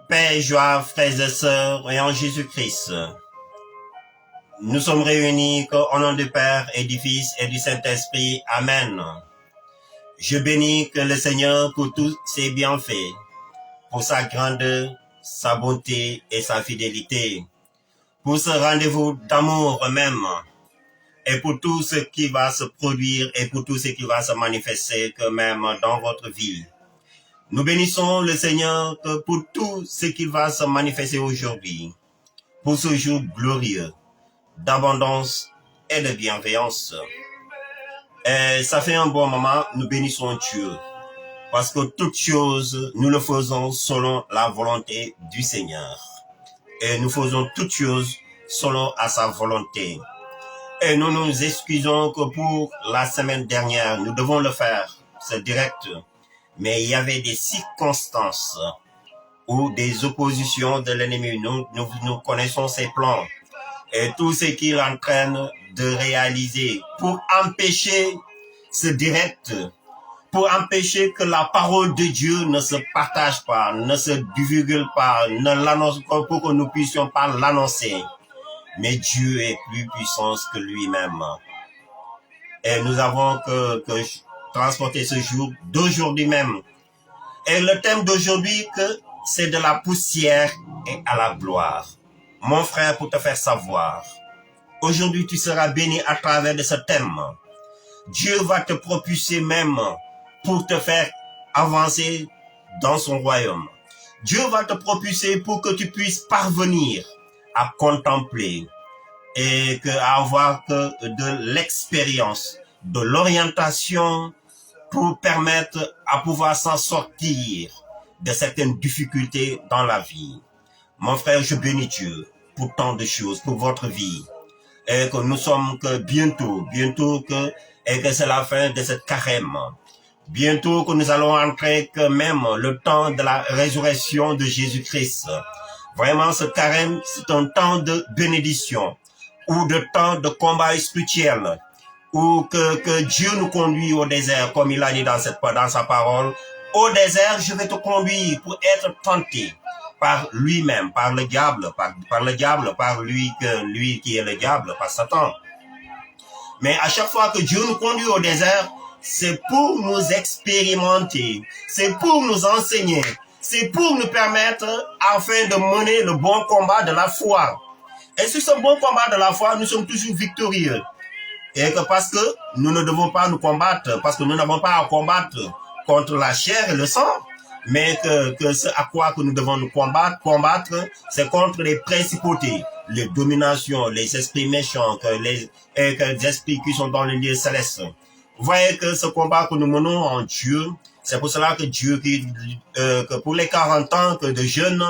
Paix et joie, frères et sœurs, et en Jésus-Christ. Nous sommes réunis au nom du Père et du Fils et du Saint-Esprit. Amen. Je bénis que le Seigneur pour tous ses bienfaits, pour sa grandeur, sa bonté et sa fidélité, pour ce rendez-vous d'amour même, et pour tout ce qui va se produire et pour tout ce qui va se manifester que même dans votre vie. Nous bénissons le Seigneur pour tout ce qui va se manifester aujourd'hui, pour ce jour glorieux d'abondance et de bienveillance. Et ça fait un bon moment, nous bénissons Dieu, parce que toutes choses, nous le faisons selon la volonté du Seigneur. Et nous faisons toutes choses selon à sa volonté. Et nous nous excusons que pour la semaine dernière, nous devons le faire, c'est direct. Mais il y avait des circonstances ou des oppositions de l'ennemi. Nous connaissons ses plans et tout ce qu'il entraîne de réaliser pour empêcher ce direct, pour empêcher que la parole de Dieu ne se partage pas, ne se divulgue pas, ne l'annonce pas pour que nous puissions pas l'annoncer. Mais Dieu est plus puissant que lui-même. Et nous avons que transporter ce jour d'aujourd'hui même. Et le thème d'aujourd'hui, c'est de la poussière et à la gloire. Mon frère, pour te faire savoir, aujourd'hui tu seras béni à travers de ce thème. Dieu va te propulser même pour te faire avancer dans son royaume. Dieu va te propulser pour que tu puisses parvenir à contempler et à avoir que de l'expérience, de l'orientation pour permettre à pouvoir s'en sortir de certaines difficultés dans la vie. Mon frère, je bénis Dieu pour tant de choses, pour votre vie. Et que nous sommes que bientôt et que c'est la fin de cette carême. Bientôt que nous allons entrer que même le temps de la résurrection de Jésus-Christ. Vraiment, ce carême, c'est un temps de bénédiction ou de temps de combat spirituel. Ou que Dieu nous conduit au désert, comme il a dit dans sa parole. Au désert, je vais te conduire pour être tenté par lui-même, par le diable, par lui qui est le diable, par Satan. Mais à chaque fois que Dieu nous conduit au désert, c'est pour nous expérimenter, c'est pour nous enseigner, c'est pour nous permettre afin de mener le bon combat de la foi. Et sur ce bon combat de la foi, nous sommes toujours victorieux. Et que parce que nous ne devons pas nous combattre, parce que nous n'avons pas à combattre contre la chair et le sang, mais que ce à quoi que nous devons nous combattre, c'est contre les principautés, les dominations, les esprits méchants, les esprits qui sont dans les lieux célestes. Vous voyez que ce combat que nous menons en Dieu, c'est pour cela que Dieu, que pour les 40 ans de jeûne,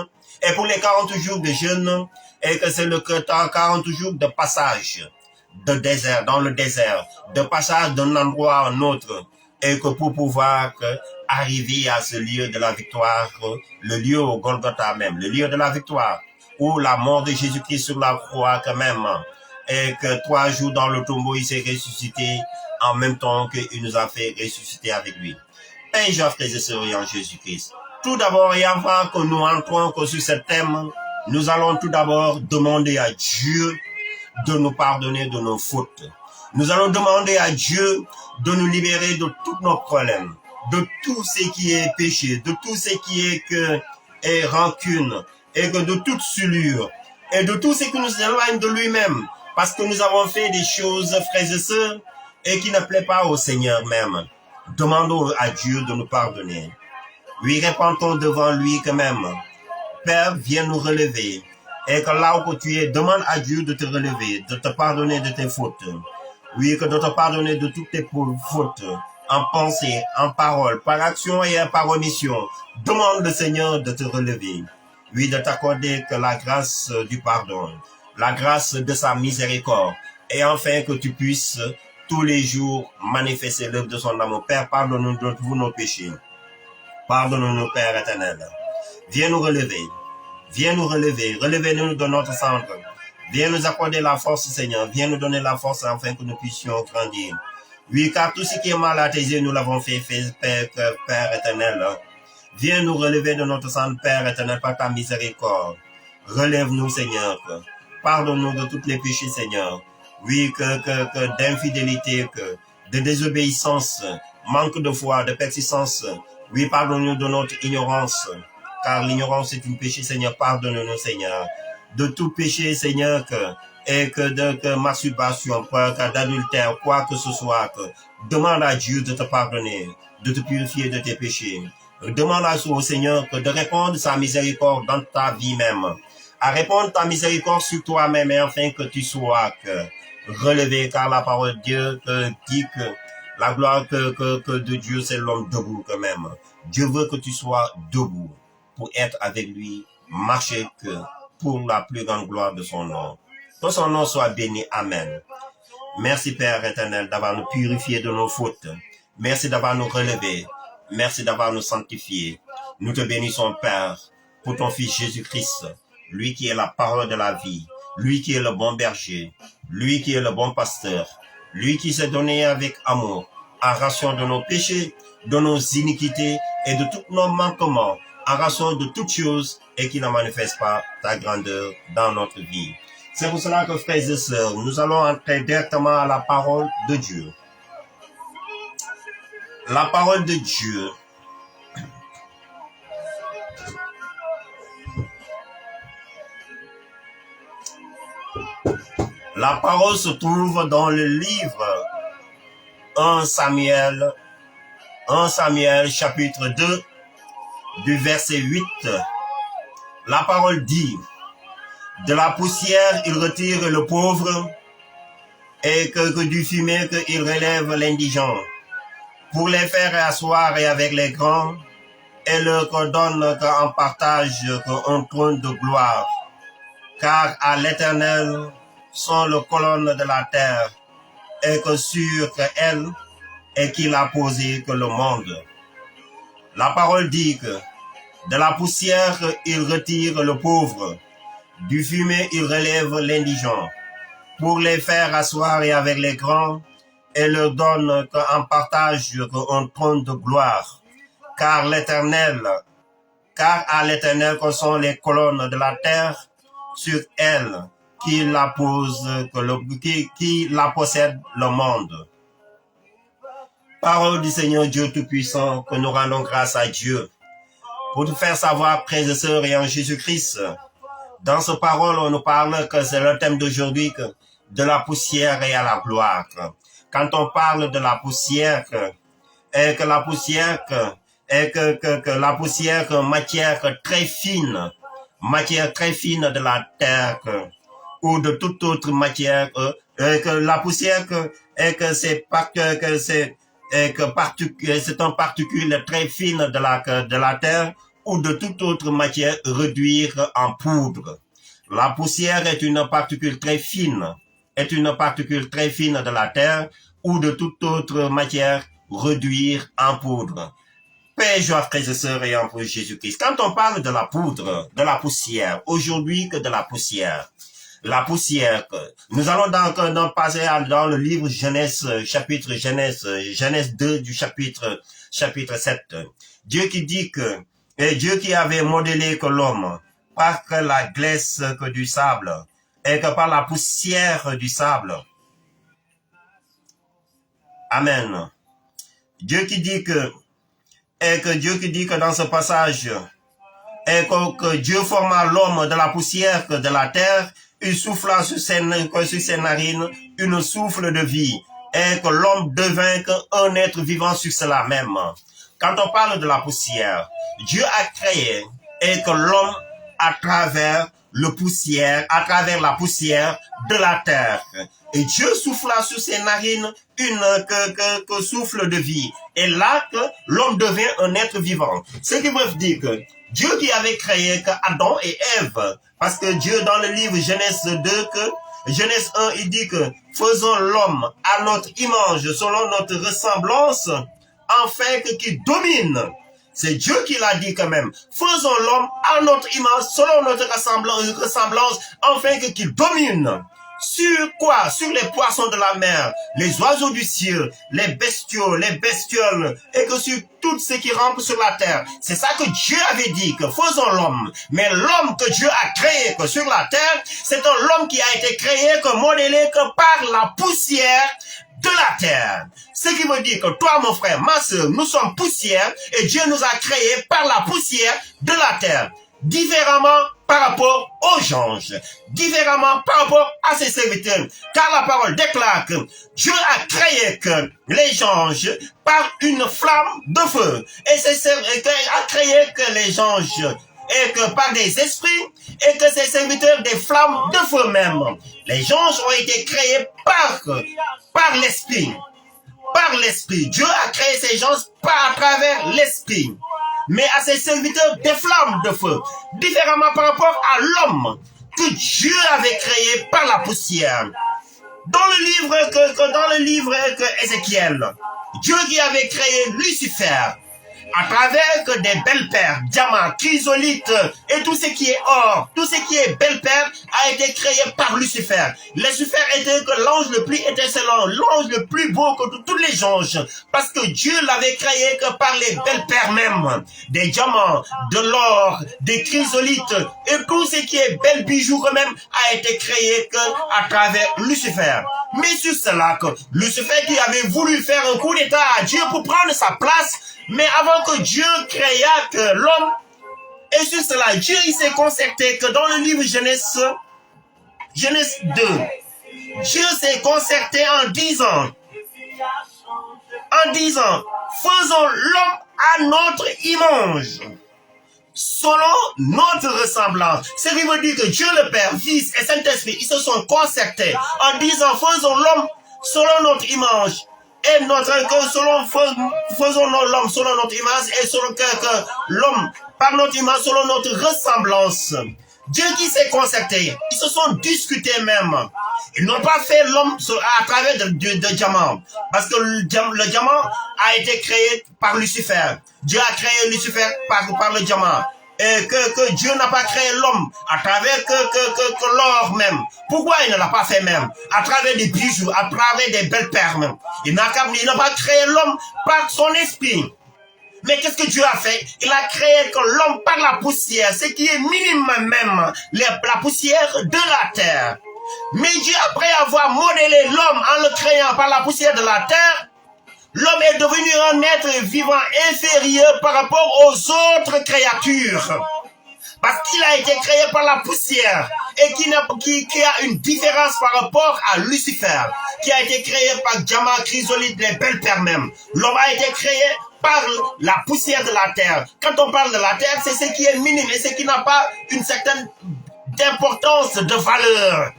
et pour les 40 jours de jeûne, et que c'est le 40 jours de passage, de désert, dans le désert, de passage d'un endroit à un autre, et que pour pouvoir arriver à ce lieu de la victoire, le lieu au Golgotha même, le lieu de la victoire, où la mort de Jésus-Christ sur la croix quand même, et que 3 jours dans le tombeau, il s'est ressuscité en même temps qu'il nous a fait ressusciter avec lui. Père et frères et sœurs en Jésus-Christ. Tout d'abord, et avant que nous entrons sur ce thème, nous allons tout d'abord demander à Dieu de nous pardonner de nos fautes. Nous allons demander à Dieu de nous libérer de tous nos problèmes, de tout ce qui est péché, de tout ce qui est rancune, et que de toute souillure, et de tout ce qui nous éloigne de lui-même, parce que nous avons fait des choses, frères et sœurs, et qui ne plaît pas au Seigneur même. Demandons à Dieu de nous pardonner. Oui, répandons devant lui quand même. Père, viens nous relever. Et que là où tu es, demande à Dieu de te relever, de te pardonner de tes fautes. Oui, que de te pardonner de toutes tes fautes, en pensée, en parole, par action et par omission. Demande le Seigneur de te relever. Oui, de t'accorder que la grâce du pardon, la grâce de sa miséricorde, et enfin que tu puisses tous les jours manifester l'œuvre de son amour. Père, pardonne-nous de tous nos péchés. Pardonne-nous, Père éternel. Viens nous relever. Viens nous relever. Relevez-nous de notre centre. Viens nous accorder la force, Seigneur. Viens nous donner la force afin que nous puissions grandir. Oui, car tout ce qui est mal à tes yeux, nous l'avons fait, Père éternel. Viens nous relever de notre sang, Père éternel, par ta miséricorde. Relève-nous, Seigneur. Pardonne-nous de tous les péchés, Seigneur. Oui, que d'infidélité, de désobéissance, manque de foi, de persistance. Oui, pardonne-nous de notre ignorance, car l'ignorance est un péché, Seigneur. Pardonne-nous, Seigneur. De tout péché, Seigneur, que masturbation, d'adultère, quoi que ce soit, demande à Dieu de te pardonner, de te purifier de tes péchés. Demande au Seigneur de répondre sa miséricorde dans ta vie même, à répondre ta miséricorde sur toi-même, et afin que tu sois relevé, car la parole de Dieu dit que la gloire que de Dieu, c'est l'homme debout quand même. Dieu veut que tu sois debout pour être avec lui, marcher que pour la plus grande gloire de son nom. Que son nom soit béni. Amen. Merci Père éternel d'avoir nous purifié de nos fautes. Merci d'avoir nous relevés. Merci d'avoir nous sanctifiés. Nous te bénissons Père pour ton Fils Jésus-Christ, lui qui est la parole de la vie, lui qui est le bon berger, lui qui est le bon pasteur, lui qui s'est donné avec amour en ration de nos péchés, de nos iniquités et de tous nos manquements, en ration de toutes choses et qui ne manifeste pas ta grandeur dans notre vie. C'est pour cela que, frères et sœurs, nous allons entrer directement à la parole de Dieu. La parole de Dieu. La parole se trouve dans le livre 1 Samuel chapitre 2, du verset 8. La parole dit: de la poussière, il retire le pauvre, et que du fumier, qu'il relève l'indigent, pour les faire asseoir et avec les grands, et leur donne en partage un trône de gloire. Car à l'Éternel sont les colonnes de la terre, et que sur elle est qu'il a posé que le monde. La parole dit que de la poussière, il retire le pauvre, du fumier, il relève l'indigent, pour les faire asseoir et avec les grands, et leur donne en partage un trône de gloire. Car à l'Éternel que sont les colonnes de la terre, sur elle qui la pose, qui la possède le monde. Parole du Seigneur Dieu Tout-Puissant, que nous rendons grâce à Dieu pour nous faire savoir, frères et sœurs, et en Jésus-Christ. Dans ce parole, on nous parle que c'est le thème d'aujourd'hui, de la poussière et à la gloire. Quand on parle de la poussière, et que la poussière, la poussière, matière très fine de la terre, ou de toute autre matière, que la poussière, c'est un particule très fine de la terre, ou de toute autre matière réduire en poudre. La poussière est une particule très fine de la terre, ou de toute autre matière réduire en poudre. Père, joie, frères et sœurs, et en Jésus-Christ. Quand on parle de la poudre, de la poussière, aujourd'hui que de la poussière, nous allons donc passer dans le livre Genèse 2 du chapitre 7. Dieu qui dit que, et Dieu qui avait modélé que l'homme, par que la glace que du sable, et que par la poussière du sable. Amen. Dieu qui dit que dans ce passage, et que Dieu forma l'homme de la poussière de la terre, il souffla sur ses narines une souffle de vie, et que l'homme devint un être vivant sur cela même. Quand on parle de la poussière, Dieu a créé, et que l'homme, à travers la poussière de la terre, et Dieu souffla sur ses narines que souffle de vie. Et là, que l'homme devient un être vivant. Ce qui veut dire que Dieu qui avait créé Adam et Ève, parce que Dieu, dans le livre Genèse 1, il dit que faisons l'homme à notre image, selon notre ressemblance, afin qu'il domine. C'est Dieu qui l'a dit quand même. Faisons l'homme à notre image, selon notre ressemblance, afin qu'il domine Sur quoi? Sur les poissons de la mer, les oiseaux du ciel, les bestiaux, les bestioles, et que sur tout ce qui rampe sur la terre. C'est ça que Dieu avait dit, que faisons l'homme. Mais l'homme que Dieu a créé que sur la terre, c'est un homme qui a été créé, que modélé que par la poussière de la terre. Ce qui veut dire que toi, mon frère, ma soeur, nous sommes poussière et Dieu nous a créés par la poussière de la terre. Différemment par rapport aux anges, différemment par rapport à ses serviteurs. Car la parole déclare que Dieu a créé que les anges par une flamme de feu. Et a créé que les anges et que par des esprits et que ses serviteurs des flammes de feu même. Les anges ont été créés par l'esprit. Par l'esprit. Dieu a créé ces gens à travers l'esprit. Mais à ses serviteurs des flammes de feu. Différemment par rapport à l'homme que Dieu avait créé par la poussière. Dans le livre Ézéchiel, Dieu qui avait créé Lucifer à travers que des belles perles, diamants, chrysolites et tout ce qui est or, tout ce qui est belles perles a été créé par Lucifer. Lucifer était que l'ange le plus étincelant, l'ange le plus beau que tous les anges, parce que Dieu l'avait créé que par les belles perles même, des diamants, de l'or, des chrysolites et tout ce qui est belles bijoux même a été créé que à travers Lucifer. Mais sur cela que Lucifer qui avait voulu faire un coup d'état à Dieu pour prendre sa place, mais avant que Dieu créa que l'homme, et sur cela, Dieu il s'est concerté que dans le livre Genèse 2, Dieu s'est concerté en disant, faisons l'homme à notre image, selon notre ressemblance. Ce qui veut dire que Dieu le Père, Fils et Saint-Esprit, ils se sont concertés en disant, faisons l'homme selon notre image. Et faisons l'homme selon notre image et selon que l'homme par notre image selon notre ressemblance. Dieu qui s'est concerté, ils se sont discutés même. Ils n'ont pas fait l'homme à travers de diamants. Parce que le diamant a été créé par Lucifer. Dieu a créé Lucifer par le diamant. Et que Dieu n'a pas créé l'homme à travers que l'or même. Pourquoi il ne l'a pas fait même? À travers des bijoux, à travers des belles perles même. Il n'a pas créé l'homme par son esprit. Mais qu'est-ce que Dieu a fait? Il a créé que l'homme par la poussière, ce qui est minime même, la poussière de la terre. Mais Dieu, après avoir modélé l'homme en le créant par la poussière de la terre, l'homme est devenu un être vivant inférieur par rapport aux autres créatures. Parce qu'il a été créé par la poussière et qui a une différence par rapport à Lucifer, qui a été créé par diamant, chrysolite, les belles perles même. L'homme a été créé par la poussière de la terre. Quand on parle de la terre, c'est ce qui est minime et ce qui n'a pas une certaine importance de valeur.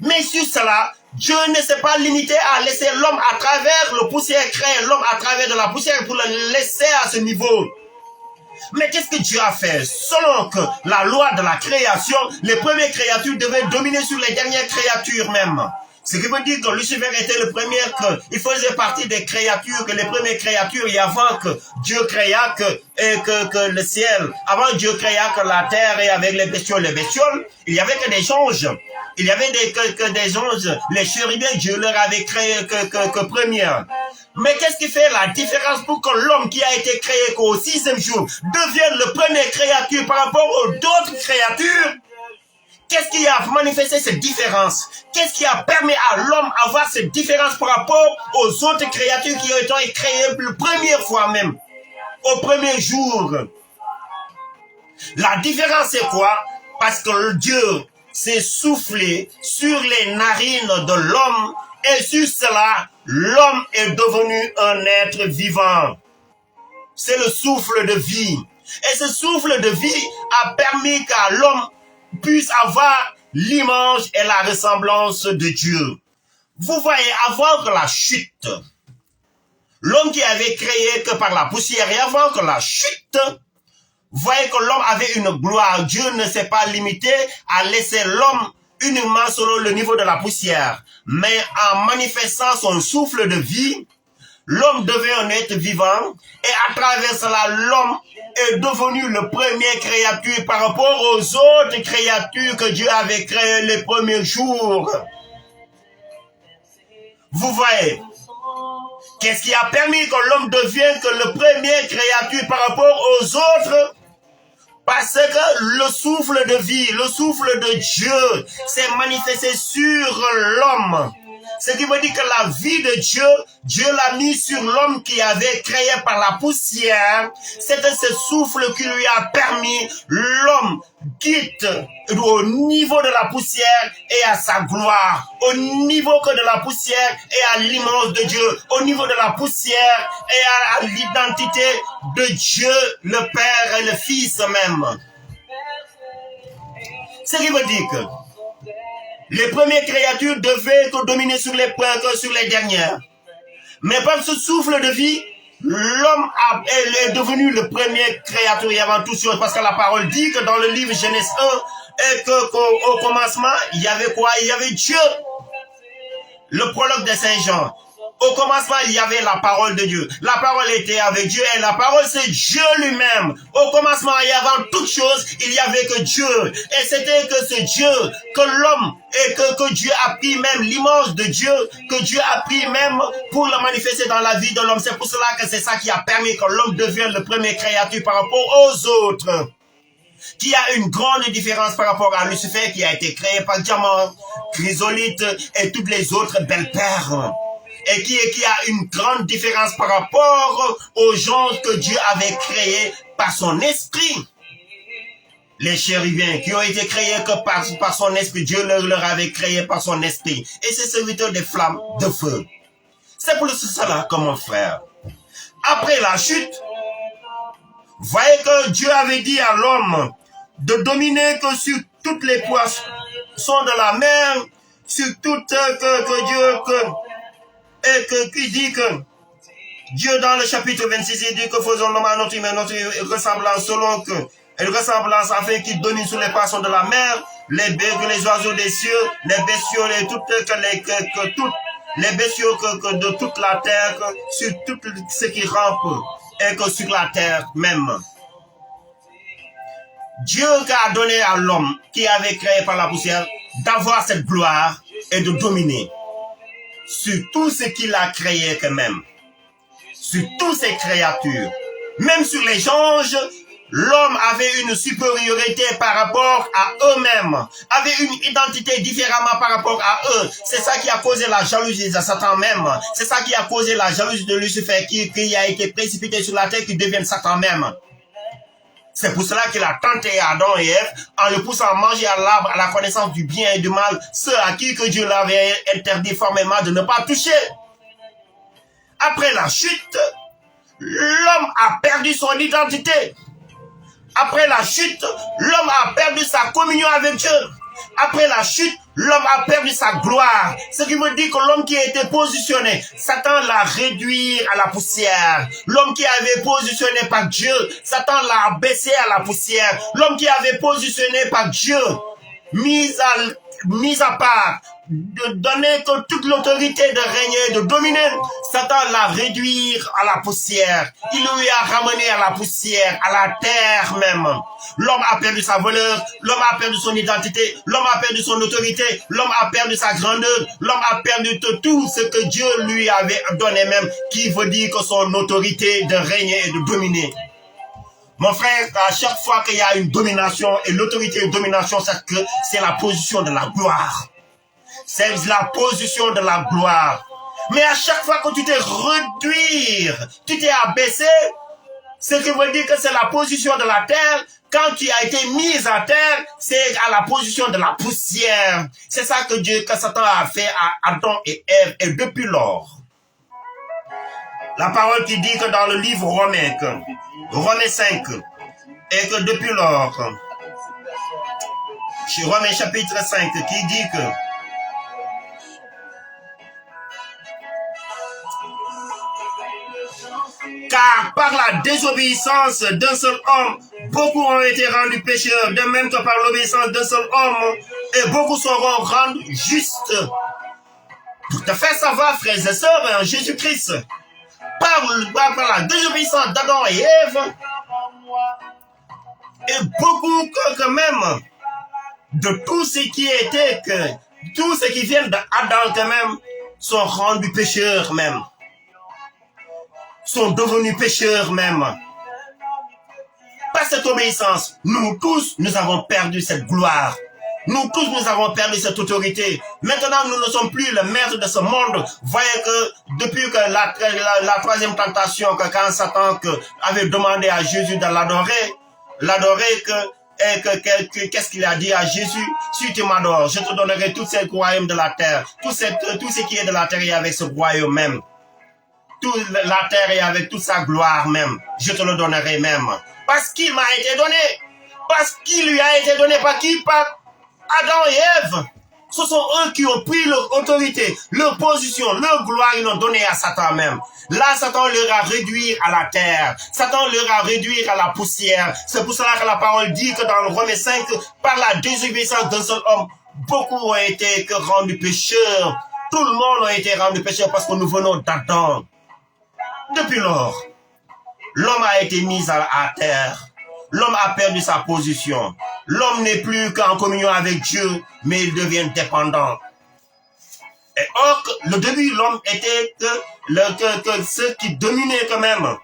Mais sur cela, Dieu ne s'est pas limité à laisser l'homme à travers le poussière, créer l'homme à travers de la poussière pour le laisser à ce niveau. Mais qu'est-ce que Dieu a fait? Selon que la loi de la création, les premières créatures devaient dominer sur les dernières créatures même. Ce qui veut dire que Lucifer était le premier, il faisait partie des créatures, que les premières créatures, et avant que Dieu créa que le ciel, avant Dieu créa que la terre et avec les bestioles, il y avait que des anges. Il y avait des anges, les chérubins, Dieu leur avait créé que première. Mais qu'est-ce qui fait la différence pour que l'homme qui a été créé qu'au 6e jour devienne le premier créature par rapport aux autres créatures? Qu'est-ce qui a manifesté cette différence? Qu'est-ce qui a permis à l'homme d'avoir cette différence par rapport aux autres créatures qui ont été créées la première fois même, au premier jour? La différence c'est quoi? Parce que Dieu s'est soufflé sur les narines de l'homme et sur cela, l'homme est devenu un être vivant. C'est le souffle de vie. Et ce souffle de vie a permis qu'à l'homme puisse avoir l'image et la ressemblance de Dieu. Vous voyez, avant que la chute, l'homme qui avait créé que par la poussière, et avant que la chute, vous voyez que l'homme avait une gloire. Dieu ne s'est pas limité à laisser l'homme uniquement selon le niveau de la poussière. Mais en manifestant son souffle de vie, l'homme devient un être vivant. Et à travers cela, l'homme est devenu le premier créature par rapport aux autres créatures que Dieu avait créées les premiers jours. Vous voyez, qu'est-ce qui a permis que l'homme devienne que le premier créature par rapport aux autres? Parce que le souffle de vie, le souffle de Dieu s'est manifesté sur l'homme. Ce qui veut dire que la vie de Dieu, Dieu l'a mis sur l'homme qui avait créé par la poussière. C'était ce souffle qui lui a permis, l'homme quitte au niveau de la poussière et à sa gloire. Au niveau que de la poussière et à l'immense de Dieu. Au niveau de la poussière et à l'identité de Dieu, le Père et le Fils même. Ce qui veut dire que les premières créatures devaient dominer sur les dernières. Mais par ce souffle de vie, l'homme est devenu le premier créature avant toute chose. Parce que la parole dit que dans le livre Genèse 1, et qu'au commencement, il y avait quoi? Il y avait Dieu. Le prologue de Saint Jean. Au commencement, il y avait la parole de Dieu. La parole était avec Dieu et la parole, c'est Dieu lui-même. Au commencement et avant toute chose, il n'y avait que Dieu. Et c'était que ce Dieu, que l'homme, et que Dieu a pris même l'image de Dieu, que Dieu a pris même pour le manifester dans la vie de l'homme. C'est pour cela que c'est ça qui a permis que l'homme devienne le premier créature par rapport aux autres. Qui a une grande différence par rapport à Lucifer qui a été créé par diamant, chrysolite et toutes les autres belles perles. Et qui a une grande différence par rapport aux gens que Dieu avait créés par son esprit. Les chériviens qui ont été créés que par son esprit, Dieu leur avait créé par son esprit. Et c'est serviteurs des flammes de feu. C'est pour cela que mon frère, après la chute, voyez que Dieu avait dit à l'homme de dominer que sur toutes les poissons de la mer, sur toutes que Dieu... Et qui dit que Dieu dans le chapitre 26, il dit que faisons l'homme à notre ressemblance selon que, une ressemblance afin qu'il domine sur les poissons de la mer, les bêtes, les oiseaux des cieux, les bestiaux, les bestiaux de toute la terre, sur tout ce qui rampe, et que sur la terre même. Dieu a donné à l'homme qui avait créé par la poussière d'avoir cette gloire et de dominer sur tout ce qu'il a créé quand même, sur toutes ces créatures, même sur les anges, l'homme avait une supériorité par rapport à eux-mêmes, avait une identité différemment par rapport à eux. C'est ça qui a causé la jalousie de Satan même. C'est ça qui a causé la jalousie de Lucifer qui a été précipité sur la terre, qui devient Satan même. C'est pour cela qu'il a tenté Adam et Ève en le poussant à manger à l'arbre à la connaissance du bien et du mal, ceux à qui que Dieu l'avait interdit formellement de ne pas toucher. Après la chute, l'homme a perdu son identité. Après la chute, l'homme a perdu sa communion avec Dieu. Après la chute, l'homme a perdu sa gloire. Ce qui veut dire que l'homme qui a été positionné, Satan l'a réduit à la poussière. L'homme qui avait positionné par Dieu, Satan l'a baissé à la poussière. L'homme qui avait positionné par Dieu, mis à part, de donner toute l'autorité de régner, de dominer, Satan l'a réduit à la poussière. Il lui a ramené à la poussière, à la terre même. L'homme a perdu sa valeur, l'homme a perdu son identité, l'homme a perdu son autorité, l'homme a perdu sa grandeur, l'homme a perdu tout ce que Dieu lui avait donné même, qui veut dire que son autorité de régner et de dominer. Mon frère, à chaque fois qu'il y a une domination, et l'autorité de domination, c'est la position de la gloire. C'est la position de la gloire. Mais à chaque fois que tu t'es réduit, tu t'es abaissé, ce qui veut dire que c'est la position de la terre. Quand tu as été mis à terre, c'est à la position de la poussière. C'est ça que Satan a fait à Adam et Ève, et depuis lors. La parole qui dit que dans le livre Romains 5, et que depuis lors, chez Romains chapitre 5, qui dit que car par la désobéissance d'un seul homme, beaucoup ont été rendus pécheurs, de même que par l'obéissance d'un seul homme, et beaucoup seront rendus justes. Pour te faire savoir, frères et sœurs, en Jésus-Christ, par la désobéissance d'Adam et Ève, et beaucoup quand même, de tout ce qui était, tout ce qui vient d'Adam quand même, sont rendus pécheurs même, sont devenus pécheurs même. Par cette obéissance, nous tous, nous avons perdu cette gloire. Nous tous, nous avons perdu cette autorité. Maintenant, nous ne sommes plus le maître de ce monde. Voyez que depuis que la troisième tentation, que quand Satan avait demandé à Jésus de l'adorer, qu'est-ce qu'il a dit à Jésus? Si tu m'adores, je te donnerai tout ce royaume de la terre. Tout ce qui est de la terre et avec ce royaume même. Toute la terre et avec toute sa gloire même. Je te le donnerai même. Parce qu'il m'a été donné. Parce qu'il lui a été donné. Par qui? Par Adam et Ève. Ce sont eux qui ont pris leur autorité, leur position, leur gloire, ils l'ont donné à Satan même. Là, Satan leur a réduit à la terre. Satan leur a réduit à la poussière. C'est pour cela que la parole dit que dans le Romains 5, par la désobéissance d'un seul homme, beaucoup ont été rendus pécheurs. Tout le monde a été rendu pécheur parce que nous venons d'Adam. Depuis lors, l'homme a été mis à terre. L'homme a perdu sa position. L'homme n'est plus qu'en communion avec Dieu, mais il devient dépendant. Et or, le début, l'homme était que ceux qui dominaient quand même.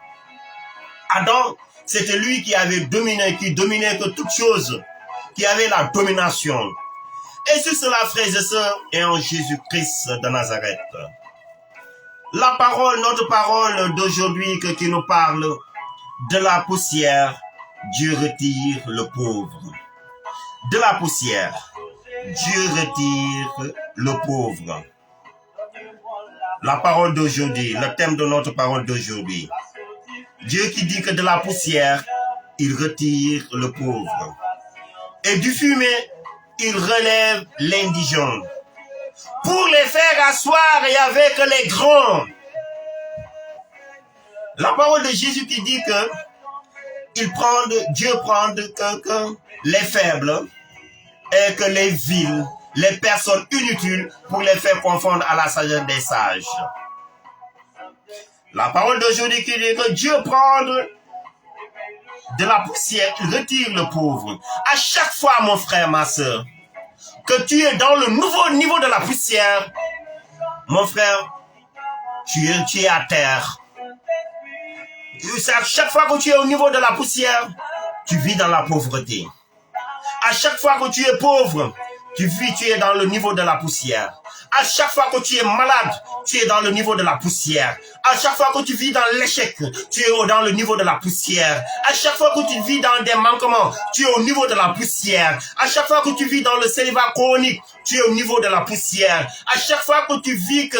Adam, c'était lui qui avait dominé, qui dominait que toute chose, qui avait la domination. Et sur cela, frères et sœurs, et en Jésus-Christ de Nazareth. La parole, notre parole d'aujourd'hui qui nous parle de la poussière, Dieu retire le pauvre. De la poussière, Dieu retire le pauvre. La parole d'aujourd'hui, le thème de notre parole d'aujourd'hui. Dieu qui dit que de la poussière, il retire le pauvre. Et du fumier, il relève l'indigent. Pour les faire asseoir et avec les grands. La parole de Jésus qui dit que Dieu prend que les faibles et que les vils, les personnes inutiles pour les faire confondre à la sagesse des sages. La parole d'aujourd'hui qui dit que Dieu prend de la poussière, il retire le pauvre. À chaque fois, mon frère, ma soeur, que tu es dans le nouveau niveau de la poussière, mon frère, tu es à terre. À chaque fois que tu es au niveau de la poussière, tu vis dans la pauvreté. À chaque fois que tu es pauvre, tu es dans le niveau de la poussière. À chaque fois que tu es malade, tu es dans le niveau de la poussière. À chaque fois que tu vis dans l'échec, tu es dans le niveau de la poussière. À chaque fois que tu vis dans des manquements, tu es au niveau de la poussière. À chaque fois que tu vis dans le célibat chronique, tu es au niveau de la poussière. À chaque fois que tu vis que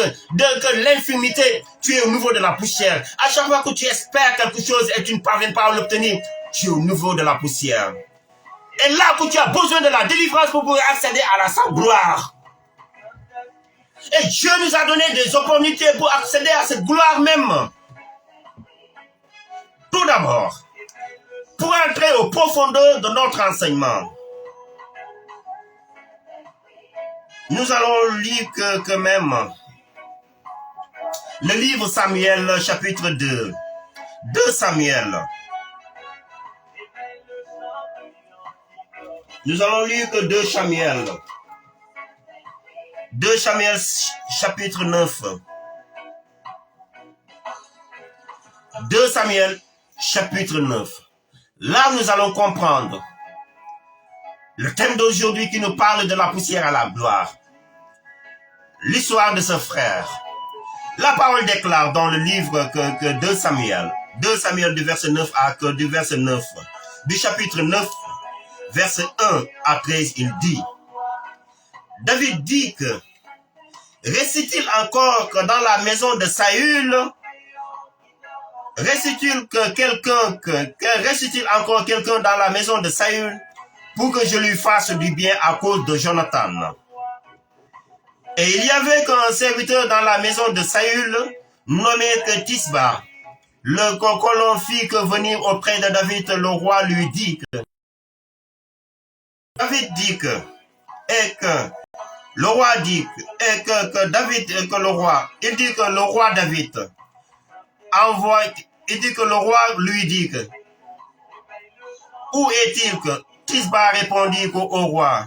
l'infimité, tu es au niveau de la poussière. À chaque fois que tu espères quelque chose et tu ne parviens pas à l'obtenir, tu es au niveau de la poussière. Et là que tu as besoin de la délivrance pour pouvoir accéder à la sainte gloire. Et Dieu nous a donné des opportunités pour accéder à cette gloire même. Tout d'abord, pour entrer aux profondeurs de notre enseignement, nous allons lire que même le livre Samuel, chapitre 2. 2 Samuel. Nous allons lire que 2 Samuel. 2 Samuel, chapitre 9. 2 Samuel, chapitre 9. Là, nous allons comprendre le thème d'aujourd'hui qui nous parle de la poussière à la gloire. L'histoire de ce frère. La parole déclare dans le livre que 2 Samuel. 2 Samuel du verset 9 du verset 9. Du chapitre 9, verset 1 à 13, il dit. David dit que reste-t-il encore que dans la maison de Saül, reste-t-il encore quelqu'un dans la maison de Saül pour que je lui fasse du bien à cause de Jonathan? Et il y avait qu'un serviteur dans la maison de Saül nommé que Tisba, le colon fit que venir auprès de David, le roi lui dit que David dit que le roi dit que David et que le roi, il dit que le roi David envoie, il dit que le roi lui dit que où est-il que Tisba répondit au roi,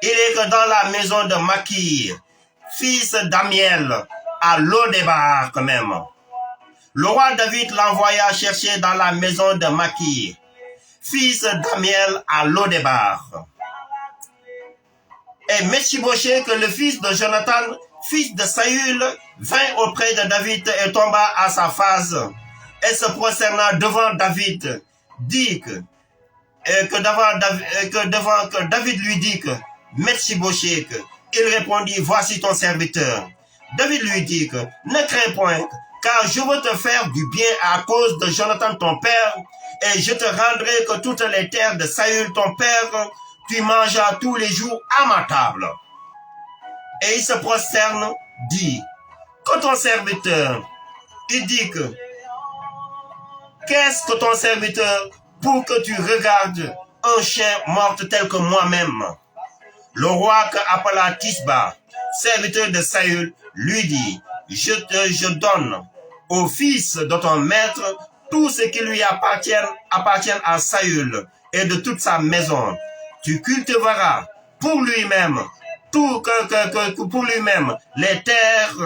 il est que dans la maison de Makir, fils d'Amiel, à Lo-Débar même. Le roi David l'envoya chercher dans la maison de Makir, fils d'Amiel à Lo-Débar. Et Mephibosheth, le fils de Jonathan, fils de Saül, vint auprès de David et tomba à sa face et se prosterna devant David, dit que David lui dit que Mephibosheth, il répondit, voici ton serviteur. David lui dit que ne crains point, car je veux te faire du bien à cause de Jonathan ton père, et je te rendrai que toutes les terres de Saül ton père, tu mangeras tous les jours à ma table. Et il se prosterne, dit, que ton serviteur, il dit que, qu'est-ce que ton serviteur pour que tu regardes un chien mort tel que moi-même? Le roi appela Tisba, serviteur de Saül, lui dit, je donne au fils de ton maître tout ce qui lui appartient à Saül et de toute sa maison. Tu cultiveras pour lui-même pour lui-même les terres,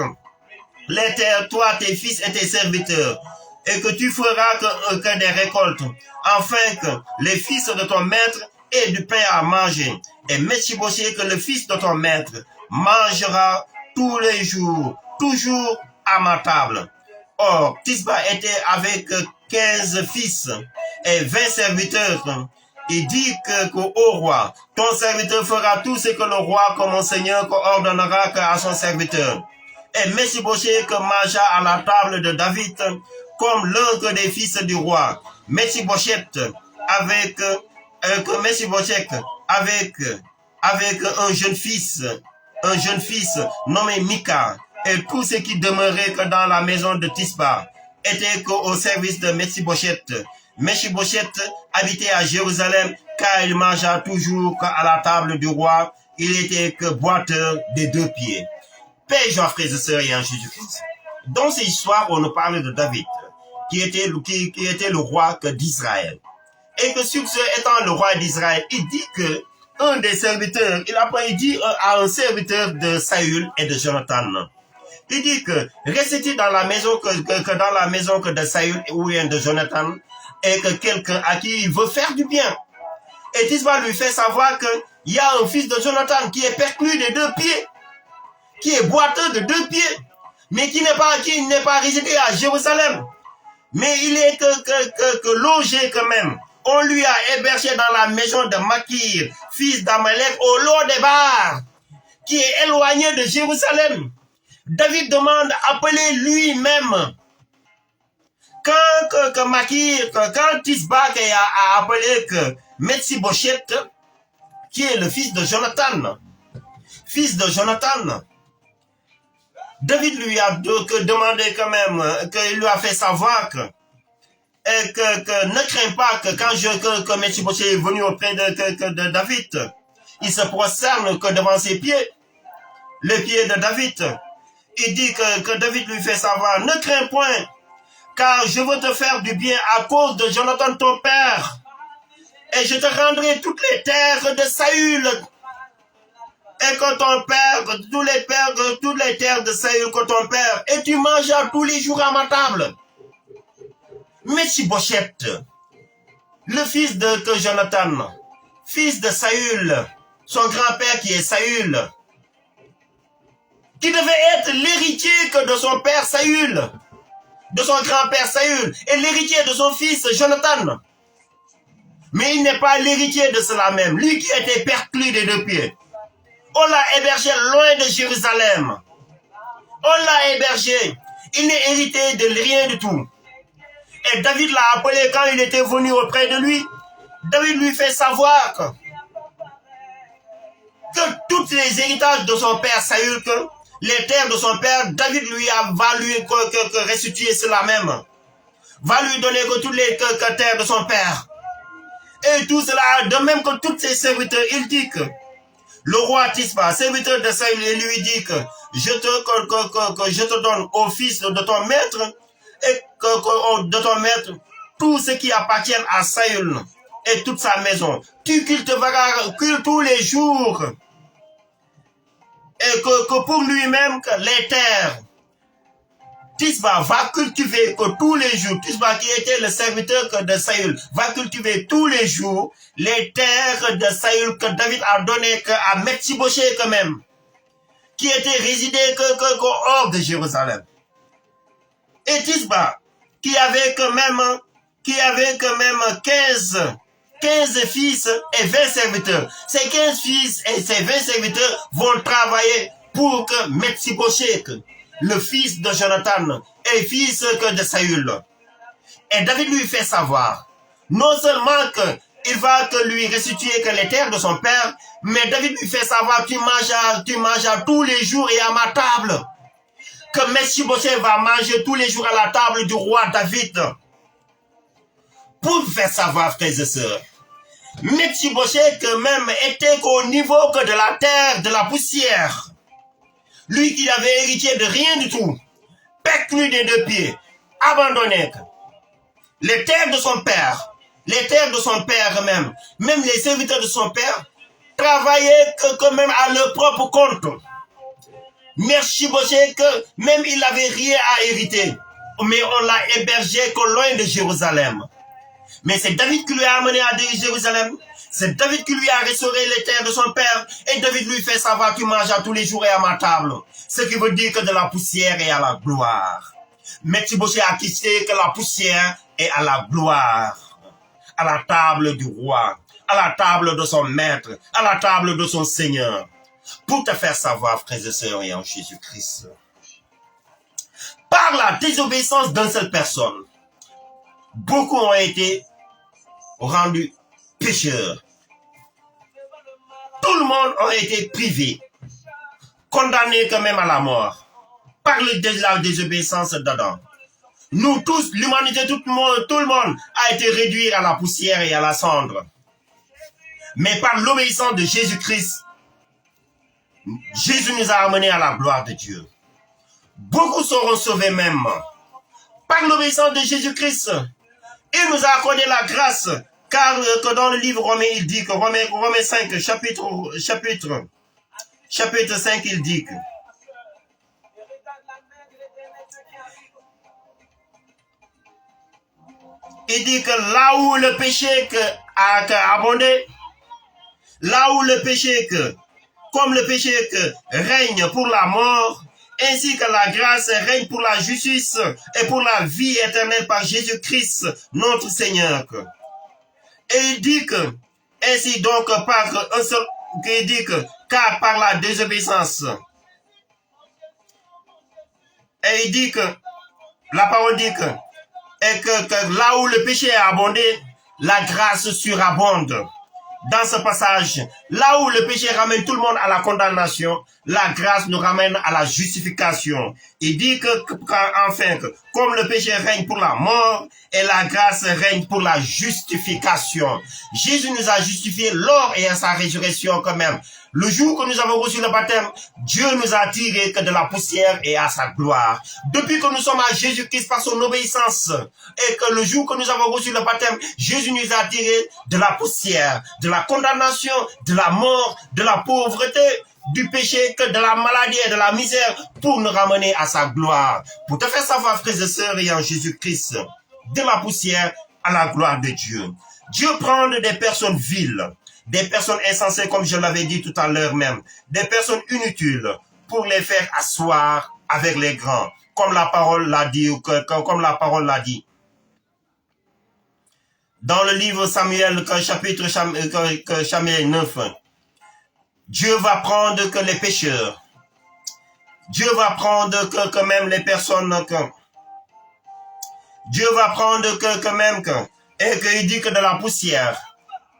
toi, tes fils et tes serviteurs, et que tu feras que des récoltes, afin que les fils de ton maître aient du pain à manger. Et Mephibosheth, que le fils de ton maître, mangera tous les jours, toujours à ma table. Or, Tisba était avec 15 fils et 20 serviteurs. Il dit au roi, ton serviteur fera tout ce que le roi, comme mon seigneur, ordonnera à son serviteur. Et Mephibosheth mangea à la table de David comme l'un des fils du roi. Mephibosheth avec un jeune fils nommé Mika, et tout ce qui demeurait que dans la maison de Tisba était au service de Mephibosheth. Mephibosheth habitait à Jérusalem, car il mangea toujours à la table du roi. Il était que boiteur des 2 pieds. Père, frères et sœurs, et en Jésus-Christ. Dans cette histoire, on nous parle de David, qui était le roi d'Israël. Et que sur ce, étant le roi d'Israël, il dit que un des serviteurs, il dit à un serviteur de Saül et de Jonathan, il dit que restez dans la maison dans la maison de Saül ou de Jonathan, et que quelqu'un à qui il veut faire du bien. Et Tisba lui fait savoir qu'il y a un fils de Jonathan qui est perclus des 2 pieds, qui est boiteux de 2 pieds, mais qui n'est pas résidé à Jérusalem, mais il est que logé quand même. On lui a hébergé dans la maison de Makir, fils d'Amalek, au Lo-Débar, qui est éloigné de Jérusalem. David demande appeler lui-même. Quand Tisba a appelé que Mephibosheth, qui est le fils de Jonathan, David lui a demandé quand même, qu'il lui a fait savoir que ne crains pas que quand Mephibosheth est venu auprès de David, il se prosterne que devant ses pieds, les pieds de David. Il dit que David lui fait savoir, ne crains point, car je veux te faire du bien à cause de Jonathan ton père, et je te rendrai toutes les terres de Saül, et que ton père, toutes les terres de Saül que ton père, et tu mangeras tous les jours à ma table. Mephibosheth, le fils de Jonathan, fils de Saül, son grand-père qui est Saül, qui devait être l'héritier que de son père Saül, de son grand-père Saül, et l'héritier de son fils Jonathan. Mais il n'est pas l'héritier de cela même, lui qui était perclus des 2 pieds. On l'a hébergé loin de Jérusalem. On l'a hébergé. Il n'est hérité de rien du tout. Et David l'a appelé quand il était venu auprès de lui. David lui fait savoir que tous les héritages de son père Saül, que les terres de son père, David va lui restituer cela même. Va lui donner que toutes les terres de son père. Et tout cela, de même que tous ses serviteurs, il dit que le roi Tisba, serviteur de Saül, lui dit que je te donne au fils de ton maître et de ton maître tout ce qui appartient à Saül et toute sa maison. Tu cultiveras tous les jours et que pour lui-même les terres Tisba va cultiver que tous les jours, Tisba qui était le serviteur de Saül, va cultiver tous les jours les terres de Saül que David a donné à Mephibosheth quand même, qui était résidé hors de Jérusalem. Et Tisba, qui avait quand même 15 fils et 20 serviteurs. Ces 15 fils et ces 20 serviteurs vont travailler pour que Mephibosheth, le fils de Jonathan et fils de Saül. Et David lui fait savoir, non seulement qu'il va lui restituer que les terres de son père, mais David lui fait savoir, tu manges tous les jours et à ma table. Que Mephibosheth va manger tous les jours à la table du roi David. Pour vous faire savoir, frères et sœurs, Mephibosheth même était au niveau que de la terre, de la poussière. Lui qui avait hérité de rien du tout, perclus des deux pieds, abandonné. Les terres de son père même les serviteurs de son père, travaillaient quand même à leur propre compte. Mephibosheth, même il n'avait rien à hériter, mais on l'a hébergé qu'au loin de Jérusalem. Mais c'est David qui lui a amené à Jérusalem. C'est David qui lui a restauré les terres de son père. Et David lui fait savoir qu'il mange à tous les jours et à ma table. Ce qui veut dire que de la poussière et à la gloire. Mephibosheth a quitté que la poussière et à la gloire. À la table du roi. À la table de son maître. À la table de son Seigneur. Pour te faire savoir, frères et sœurs, et en Jésus-Christ. Par la désobéissance d'une seule personne, beaucoup ont été rendus pécheurs. Tout le monde a été privé, condamné quand même à la mort, par la désobéissance d'Adam. Nous tous, l'humanité, tout le monde a été réduit à la poussière et à la cendre. Mais par l'obéissance de Jésus-Christ, Jésus nous a amenés à la gloire de Dieu. Beaucoup seront sauvés même. Par l'obéissance de Jésus-Christ, il nous a accordé la grâce, car que dans le livre Romains, il dit que Romains 5, chapitre 5, il dit que là où le péché a abondé, là où le péché comme le péché règne pour la mort, ainsi que la grâce règne pour la justice et pour la vie éternelle par Jésus-Christ, notre Seigneur. Et il dit que, ainsi donc par un seul, il dit que, car par la désobéissance, et il dit que, la parole dit que, et que là où le péché a abondé, la grâce surabonde. Dans ce passage, là où le péché ramène tout le monde à la condamnation, la grâce nous ramène à la justification. Il dit enfin, comme le péché règne pour la mort, et la grâce règne pour la justification. Jésus nous a justifiés lors et à sa résurrection quand même. Le jour que nous avons reçu le baptême, Dieu nous a tirés que de la poussière et à sa gloire. Depuis que nous sommes à Jésus-Christ par son obéissance, et que le jour que nous avons reçu le baptême, Jésus nous a tirés de la poussière, de la condamnation, de la mort, de la pauvreté, du péché, que de la maladie et de la misère, pour nous ramener à sa gloire. Pour te faire savoir, frères et sœurs, et en Jésus-Christ, de la poussière à la gloire de Dieu. Dieu prend des personnes viles, des personnes insensées, comme je l'avais dit tout à l'heure même, des personnes inutiles, pour les faire asseoir avec les grands, comme la parole l'a dit, comme la parole l'a dit. Dans le livre Samuel, chapitre Samuel 9, Dieu va prendre que les pécheurs, Dieu va prendre que même les personnes, Dieu va prendre que même, et qu'il dit que de la poussière,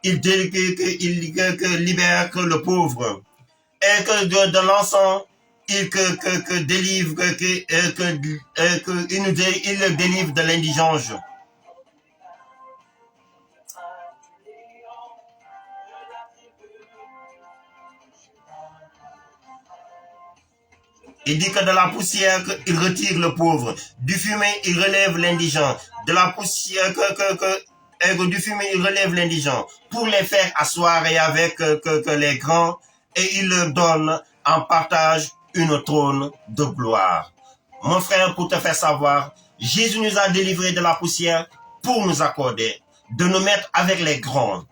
il libère que le pauvre, et que de l'encens, il délivre, il le délivre de l'indigence. Il dit que de la poussière, il retire le pauvre. Du fumier, il relève l'indigent. De la poussière, du fumier, il relève l'indigent. Pour les faire asseoir et avec les grands, et il leur donne en partage une trône de gloire. mon frère, pour te faire savoir, Jésus nous a délivrés de la poussière pour nous accorder de nous mettre avec les grands.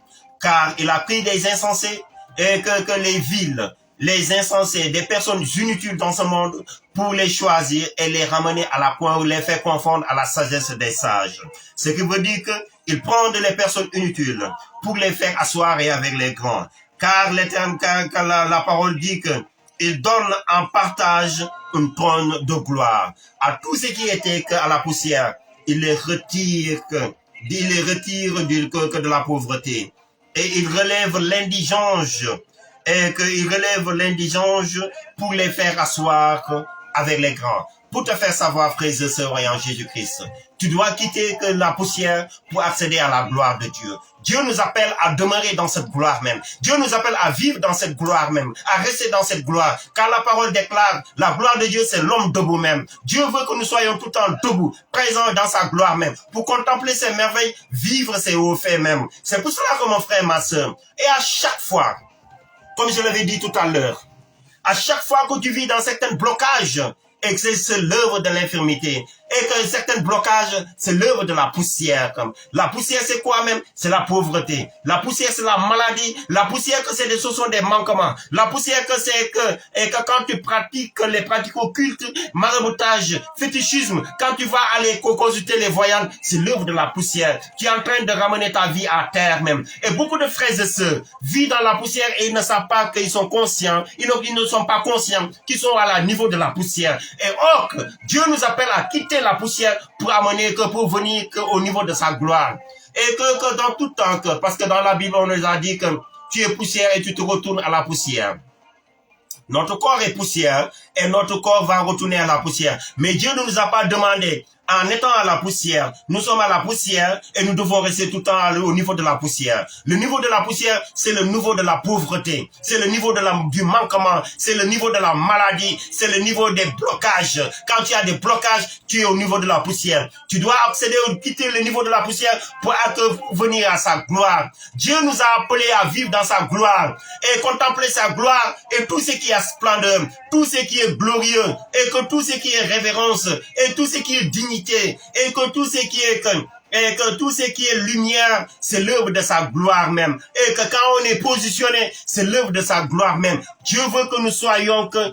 Car il a pris des insensés et que les villes, les insensés, des personnes inutiles dans ce monde pour les choisir et les ramener à la point où les faire confondre à la sagesse des sages. Ce qui veut dire qu'il prend les personnes inutiles pour les faire asseoir avec les grands. Car la parole dit que il donne en partage une trône de gloire. À tous ceux qui étaient à la poussière, il les retire de la pauvreté. Et il relève l'indigence. Et qu'il relève l'indigence pour les faire asseoir avec les grands. Pour te faire savoir, frères et sœurs, en Jésus-Christ, tu dois quitter la poussière pour accéder à la gloire de Dieu. Dieu nous appelle à demeurer dans cette gloire même. Dieu nous appelle à vivre dans cette gloire même, à rester dans cette gloire. Car la parole déclare, la gloire de Dieu, c'est l'homme debout même. Dieu veut que nous soyons tout le temps debout, présents dans sa gloire même, pour contempler ses merveilles, vivre ses hauts faits même. C'est pour cela que mon frère, ma sœur, et à chaque fois, comme je l'avais dit tout à l'heure, à chaque fois que tu vis dans certains blocages, et que c'est l'œuvre de l'infirmité, et que certains blocages, c'est l'œuvre de la poussière. La poussière, c'est quoi même? C'est la pauvreté. La poussière, c'est la maladie. La poussière, que ce sont des manquements. La poussière, que c'est et que quand tu pratiques les pratiques occultes, maraboutage, fétichisme, quand tu vas aller consulter les voyants, c'est l'œuvre de la poussière qui est en train de ramener ta vie à terre même. Et beaucoup de frères et sœurs vivent dans la poussière et ils ne savent pas qu'ils sont conscients, ils ne sont pas conscients qu'ils sont à la niveau de la poussière. Et or, Dieu nous appelle à quitter la poussière pour venir au niveau de sa gloire. Et que dans tout temps, parce que dans la Bible, on nous a dit que tu es poussière et tu te retournes à la poussière. Notre corps est poussière et notre corps va retourner à la poussière. Mais Dieu ne nous a pas demandé, en étant à la poussière, nous sommes à la poussière et nous devons rester tout le temps au niveau de la poussière. Le niveau de la poussière, c'est le niveau de la pauvreté, c'est le niveau du manquement, c'est le niveau de la maladie, c'est le niveau des blocages. Quand tu as des blocages, tu es au niveau de la poussière. Tu dois quitter le niveau de la poussière pour venir à sa gloire. Dieu nous a appelés à vivre dans sa gloire et contempler sa gloire et tout ce qui est splendeur, tout ce qui est glorieux et que tout ce qui est révérence et tout ce qui est dignité et que tout ce qui est lumière, c'est l'œuvre de sa gloire même. Et que quand on est positionné, c'est l'œuvre de sa gloire même. Dieu veut que nous soyons que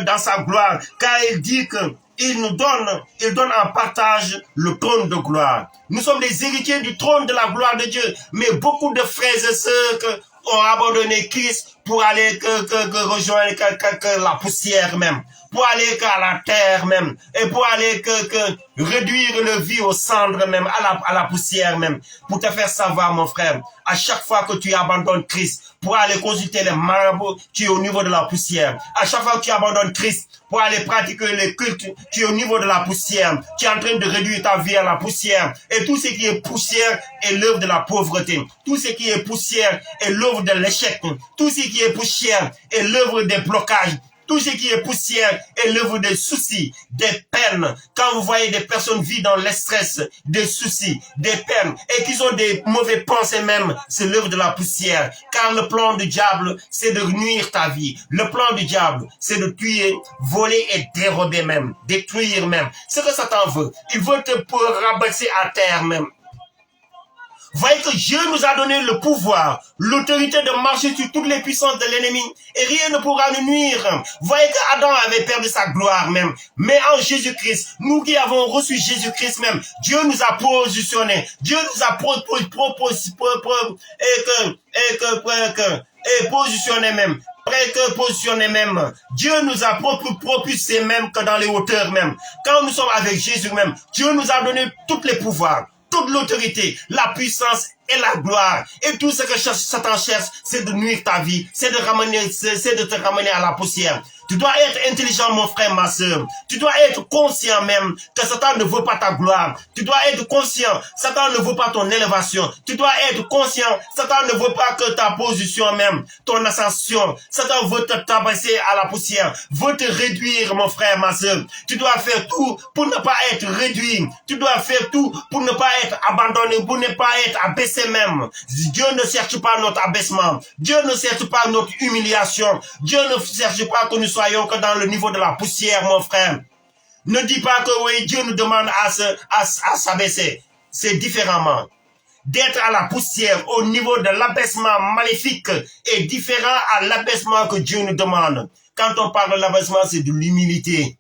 dans sa gloire, car il dit que il donne en partage le trône de gloire. Nous sommes les héritiers du trône de la gloire de Dieu, mais beaucoup de frères et sœurs ont abandonné Christ pour aller rejoindre la poussière même, pour aller à la terre même, et pour aller réduire le vie aux cendres même, à la poussière même. Pour te faire savoir, mon frère, à chaque fois que tu abandonnes Christ pour aller consulter les marabouts, tu es au niveau de la poussière. À chaque fois que tu abandonnes Christ pour aller pratiquer les cultes, tu es au niveau de la poussière. Tu es en train de réduire ta vie à la poussière. Et tout ce qui est poussière est l'œuvre de la pauvreté. Tout ce qui est poussière est l'œuvre de l'échec. Tout ce qui est poussière est l'œuvre des blocages. Tout ce qui est poussière est l'œuvre des soucis, des peines. Quand vous voyez des personnes vivre dans le stress, des soucis, des peines, et qui ont des mauvais pensées même, c'est l'œuvre de la poussière. Car le plan du diable, c'est de nuire ta vie. Le plan du diable, c'est de tuer, voler et dérober même, détruire même. C'est ce que Satan veut. Il veut te rabaisser à terre même. Voyez que Dieu nous a donné le pouvoir, l'autorité de marcher sur toutes les puissances de l'ennemi et rien ne pourra nous nuire. Voyez qu'Adam avait perdu sa gloire même. Mais en Jésus-Christ, nous qui avons reçu Jésus-Christ même, Dieu nous a positionnés. Dieu nous a positionné même. Positionné même. Dieu nous a propulsé même que dans les hauteurs même. Quand nous sommes avec Jésus même, Dieu nous a donné tous les pouvoirs, toute l'autorité, la puissance et la gloire. Et tout ce que Satan cherche, c'est de nuire ta vie, c'est de te ramener à la poussière. Tu dois être intelligent, mon frère, ma soeur. Tu dois être conscient même que Satan ne veut pas ta gloire. Tu dois être conscient, Satan ne veut pas ton élévation. Tu dois être conscient, Satan ne veut pas que ta position même, ton ascension. Satan veut te tabasser à la poussière, veut te réduire, mon frère, ma soeur. Tu dois faire tout pour ne pas être réduit. Tu dois faire tout pour ne pas être abandonné, pour ne pas être abaissé même. Dieu ne cherche pas notre abaissement. Dieu ne cherche pas notre humiliation. Dieu ne cherche pas que nous soyons que dans le niveau de la poussière, mon frère. Ne dis pas que oui, Dieu nous demande à s'abaisser. C'est différemment. D'être à la poussière au niveau de l'abaissement maléfique est différent à l'abaissement que Dieu nous demande. Quand on parle de l'abaissement, c'est de l'humilité.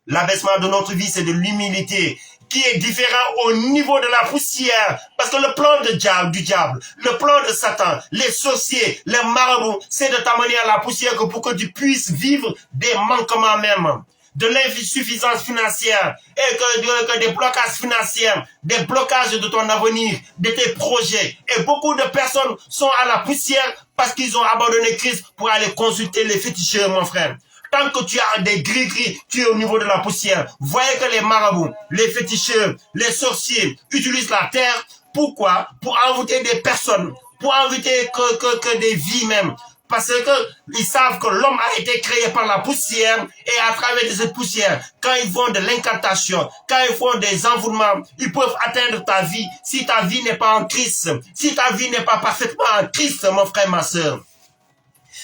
L'abaissement de notre vie, c'est de l'humilité qui est différent au niveau de la poussière. Parce que le plan du diable, le plan de Satan, les sorciers, les marabouts, c'est de t'amener à la poussière pour que tu puisses vivre des manquements même, de l'insuffisance financière et que des blocages financiers, des blocages de ton avenir, de tes projets. Et beaucoup de personnes sont à la poussière parce qu'ils ont abandonné Christ pour aller consulter les féticheurs, mon frère. Tant que tu as des gris-gris, tu es au niveau de la poussière. Voyez que les marabouts, les féticheurs, les sorciers utilisent la terre. Pourquoi? Pour envoûter des personnes, pour envoûter que des vies même. Parce que ils savent que l'homme a été créé par la poussière et à travers cette poussière, quand ils font de l'incantation, quand ils font des envoûtements, ils peuvent atteindre ta vie si ta vie n'est pas en Christ, si ta vie n'est pas parfaitement en Christ, mon frère, ma soeur.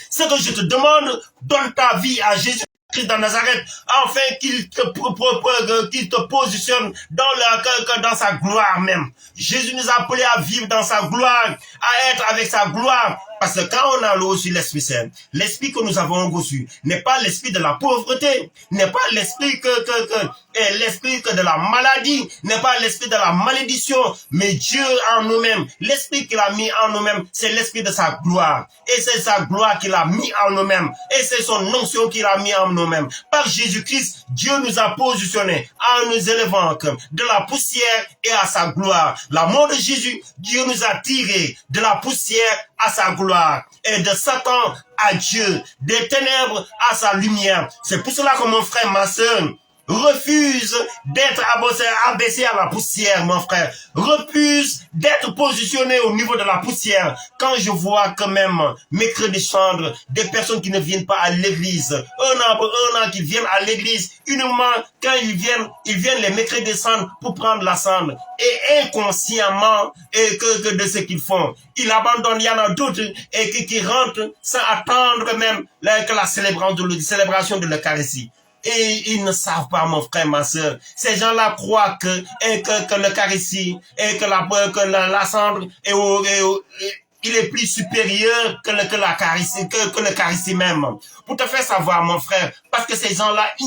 Ce que je te demande, donne ta vie à Jésus-Christ de Nazareth, afin qu'il te positionne dans sa gloire même. Jésus nous a appelés à vivre dans sa gloire, à être avec sa gloire. Parce que quand on a reçu l'Esprit Saint, l'Esprit que nous avons reçu n'est pas l'esprit de la pauvreté, n'est pas l'esprit l'esprit de la maladie, n'est pas l'esprit de la malédiction, mais Dieu en nous-mêmes, l'esprit qu'il a mis en nous-mêmes, c'est l'esprit de sa gloire. Et c'est sa gloire qu'il a mis en nous-mêmes. Et c'est son onction qu'il a mis en nous-mêmes. Par Jésus-Christ, Dieu nous a positionnés en nous élevant de la poussière et à sa gloire. L'amour de Jésus, Dieu nous a tirés de la poussière à sa gloire et de Satan à Dieu, des ténèbres à sa lumière. C'est pour cela que mon frère, ma soeur, refuse d'être abaissé à la poussière, mon frère. Refuse d'être positionné au niveau de la poussière. Quand je vois quand même mercredi soir des personnes qui ne viennent pas à l'église, un an qui viennent à l'église, uniquement quand ils viennent les mercredis soirs pour prendre la cendre. Et inconsciemment, que de ce qu'ils font, ils abandonnent. Il y en a d'autres et qui rentrent sans attendre même que la célébration de l'Eucharistie. Et ils ne savent pas, mon frère, ma soeur. Ces gens-là croient que l'Eucharistie et que la cendre il est plus supérieur que l'Eucharistie même. Pour te faire savoir, mon frère, parce que ces gens-là ils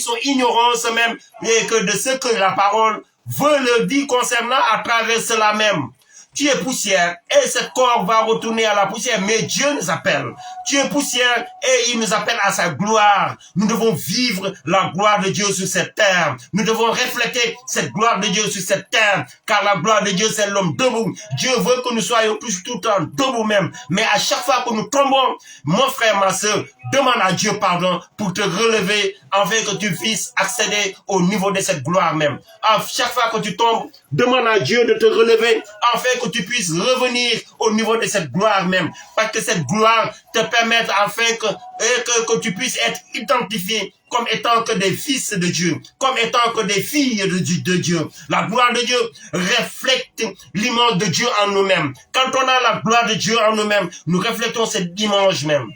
sont ignorants même et que de ce que la parole veut leur dire concernant à travers cela même. Tu es poussière et ce corps va retourner à la poussière, mais Dieu nous appelle. Tu es poussière et il nous appelle à sa gloire. Nous devons vivre la gloire de Dieu sur cette terre. Nous devons refléter cette gloire de Dieu sur cette terre, car la gloire de Dieu, c'est l'homme debout. Dieu veut que nous soyons tout le temps debout même. Mais à chaque fois que nous tombons, mon frère, ma soeur, demande à Dieu pardon pour te relever afin que tu puisses accéder au niveau de cette gloire même. À chaque fois que tu tombes, demande à Dieu de te relever afin que tu puisses revenir au niveau de cette gloire même. Parce que cette gloire te permet afin que tu puisses être identifié comme étant que des fils de Dieu, comme étant que des filles de Dieu. La gloire de Dieu reflète l'image de Dieu en nous-mêmes. Quand on a la gloire de Dieu en nous-mêmes, nous reflétons cette image même.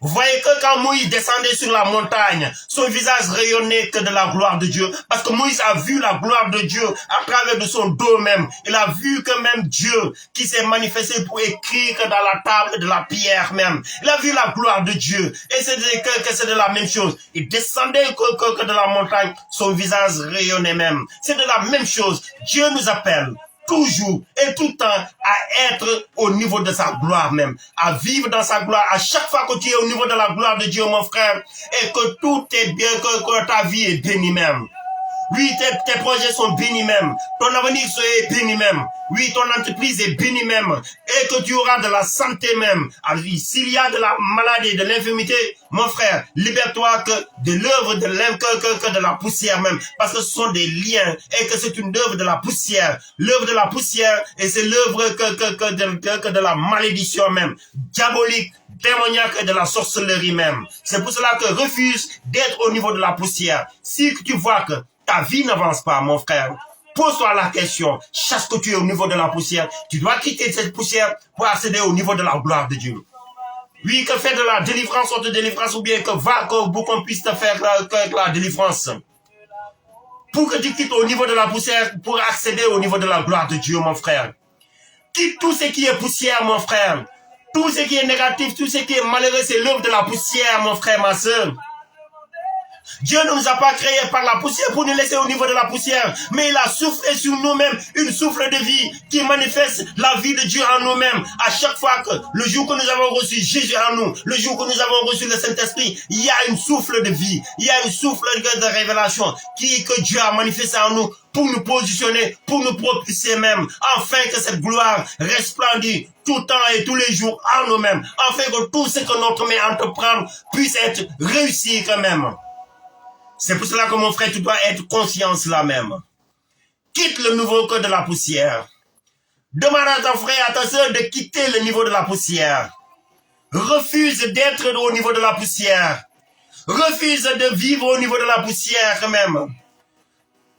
Vous voyez que quand Moïse descendait sur la montagne, son visage rayonnait que de la gloire de Dieu. Parce que Moïse a vu la gloire de Dieu à travers de son dos même. Il a vu que même Dieu qui s'est manifesté pour écrire que dans la table de la pierre même. Il a vu la gloire de Dieu. Et c'est de la même chose. Il descendait que de la montagne, son visage rayonnait même. C'est de la même chose. Dieu nous appelle toujours et tout le temps à être au niveau de sa gloire même, à vivre dans sa gloire. À chaque fois que tu es au niveau de la gloire de Dieu, mon frère, et que tout est bien, que ta vie est bénie même. Oui, tes projets sont bénis même. Ton avenir est béni même. Oui, ton entreprise est bénie même. Et que tu auras de la santé même. S'il y a de la maladie, de l'infirmité, mon frère, libère-toi que de l'œuvre de la poussière même. Parce que ce sont des liens et que c'est une œuvre de la poussière. L'œuvre de la poussière et c'est l'œuvre que de la malédiction même. Diabolique, démoniaque et de la sorcellerie même. C'est pour cela que refuse d'être au niveau de la poussière. Si tu vois que ta vie n'avance pas, mon frère, pose-toi la question. Chaque que tu es au niveau de la poussière, tu dois quitter cette poussière pour accéder au niveau de la gloire de Dieu. Oui, que faire de la délivrance ou de délivrance, ou bien que va qu'on puisse te faire la délivrance. Pour que tu quittes au niveau de la poussière, pour accéder au niveau de la gloire de Dieu, mon frère. Quitte tout ce qui est poussière, mon frère. Tout ce qui est négatif, tout ce qui est malheureux, c'est l'œuvre de la poussière, mon frère, ma soeur. Dieu ne nous a pas créés par la poussière pour nous laisser au niveau de la poussière, mais il a soufflé sur nous-mêmes une souffle de vie qui manifeste la vie de Dieu en nous-mêmes. À chaque fois que le jour que nous avons reçu Jésus en nous, le jour que nous avons reçu le Saint-Esprit, il y a une souffle de vie, il y a une souffle de révélation que Dieu a manifesté en nous pour nous positionner, pour nous propulser même, afin que cette gloire resplendisse tout le temps et tous les jours en nous-mêmes, afin que tout ce que notre main entreprend puisse être réussi quand même. C'est pour cela que mon frère, tu dois être conscient cela même. Quitte le nouveau code de la poussière. Demande à ton frère, à ta soeur de quitter le niveau de la poussière. Refuse d'être au niveau de la poussière. Refuse de vivre au niveau de la poussière quand même.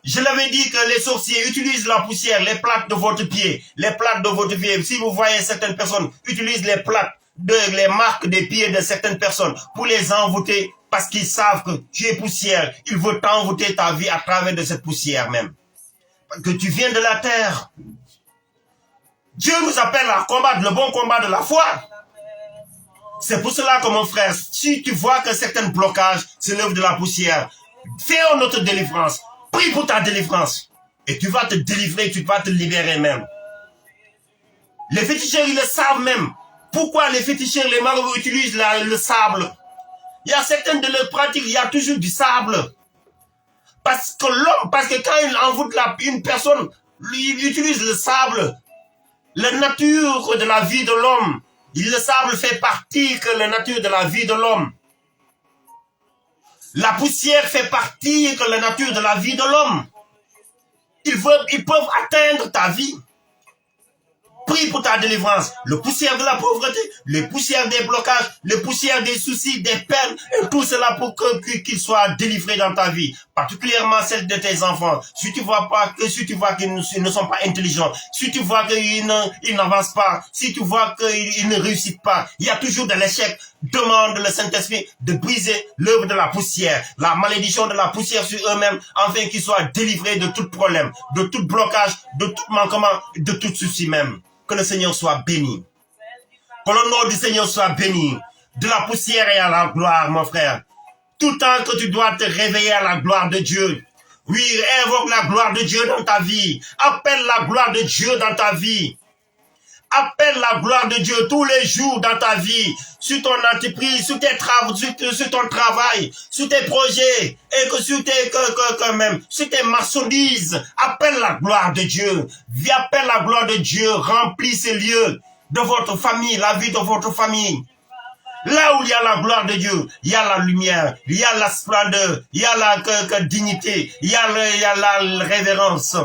Je l'avais dit que les sorciers utilisent la poussière, les plaques de votre pied. Les plaques de votre pied. Si vous voyez certaines personnes utilisent les plaques, les marques des pieds de certaines personnes pour les envoûter parce qu'ils savent que tu es poussière. Ils veulent t'envoûter ta vie à travers de cette poussière même. Parce que tu viens de la terre. Dieu nous appelle à combattre le bon combat de la foi. C'est pour cela que mon frère, si tu vois que certains blocages se lèvent de la poussière, fais notre délivrance. Prie pour ta délivrance. Et tu vas te délivrer, tu vas te libérer même. Les féticheurs, ils le savent même. Pourquoi les féticheurs, les marabouts utilisent le sable? Il y a certaines de leurs pratiques, il y a toujours du sable. Parce que quand il envoûte une personne, il utilise le sable. La nature de la vie de l'homme. Le sable fait partie de la nature de la vie de l'homme. La poussière fait partie de la nature de la vie de l'homme. Ils peuvent atteindre ta vie. Prie pour ta délivrance. Le poussière de la pauvreté, les poussières des blocages, les poussières des soucis, des peines, et tout cela pour qu'ils soient délivrés dans ta vie. Particulièrement celle de tes enfants. Si tu vois qu'ils ne sont pas intelligents, si tu vois qu'ils n'avancent pas, si tu vois qu'ils ne réussissent pas, il y a toujours de l'échec. Demande le Saint-Esprit de briser l'œuvre de la poussière, la malédiction de la poussière sur eux-mêmes, afin qu'ils soient délivrés de tout problème, de tout blocage, de tout manquement, de tout souci même. Que le Seigneur soit béni. Que le nom du Seigneur soit béni. De la poussière et à la gloire, mon frère. Tout le temps que tu dois te réveiller à la gloire de Dieu. Oui, invoque la gloire de Dieu dans ta vie. Appelle la gloire de Dieu dans ta vie. Appelle la gloire de Dieu tous les jours dans ta vie, sur ton entreprise, sur tes travaux, sur ton travail, sur tes projets, et que sur tes marchandises. Appelle la gloire de Dieu. Appelle la gloire de Dieu. Remplis ces lieux de votre famille, la vie de votre famille. Là où il y a la gloire de Dieu, il y a la lumière, il y a la splendeur, il y a la dignité, il y a la révérence.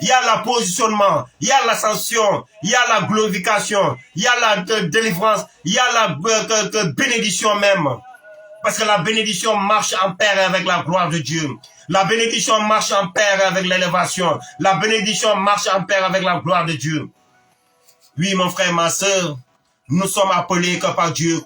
Il y a le positionnement, il y a l'ascension, il y a la glorification, il y a la délivrance, il y a la bénédiction même. Parce que la bénédiction marche en pair avec la gloire de Dieu. La bénédiction marche en pair avec l'élévation. La bénédiction marche en pair avec la gloire de Dieu. Oui, mon frère, ma soeur, nous sommes appelés que par Dieu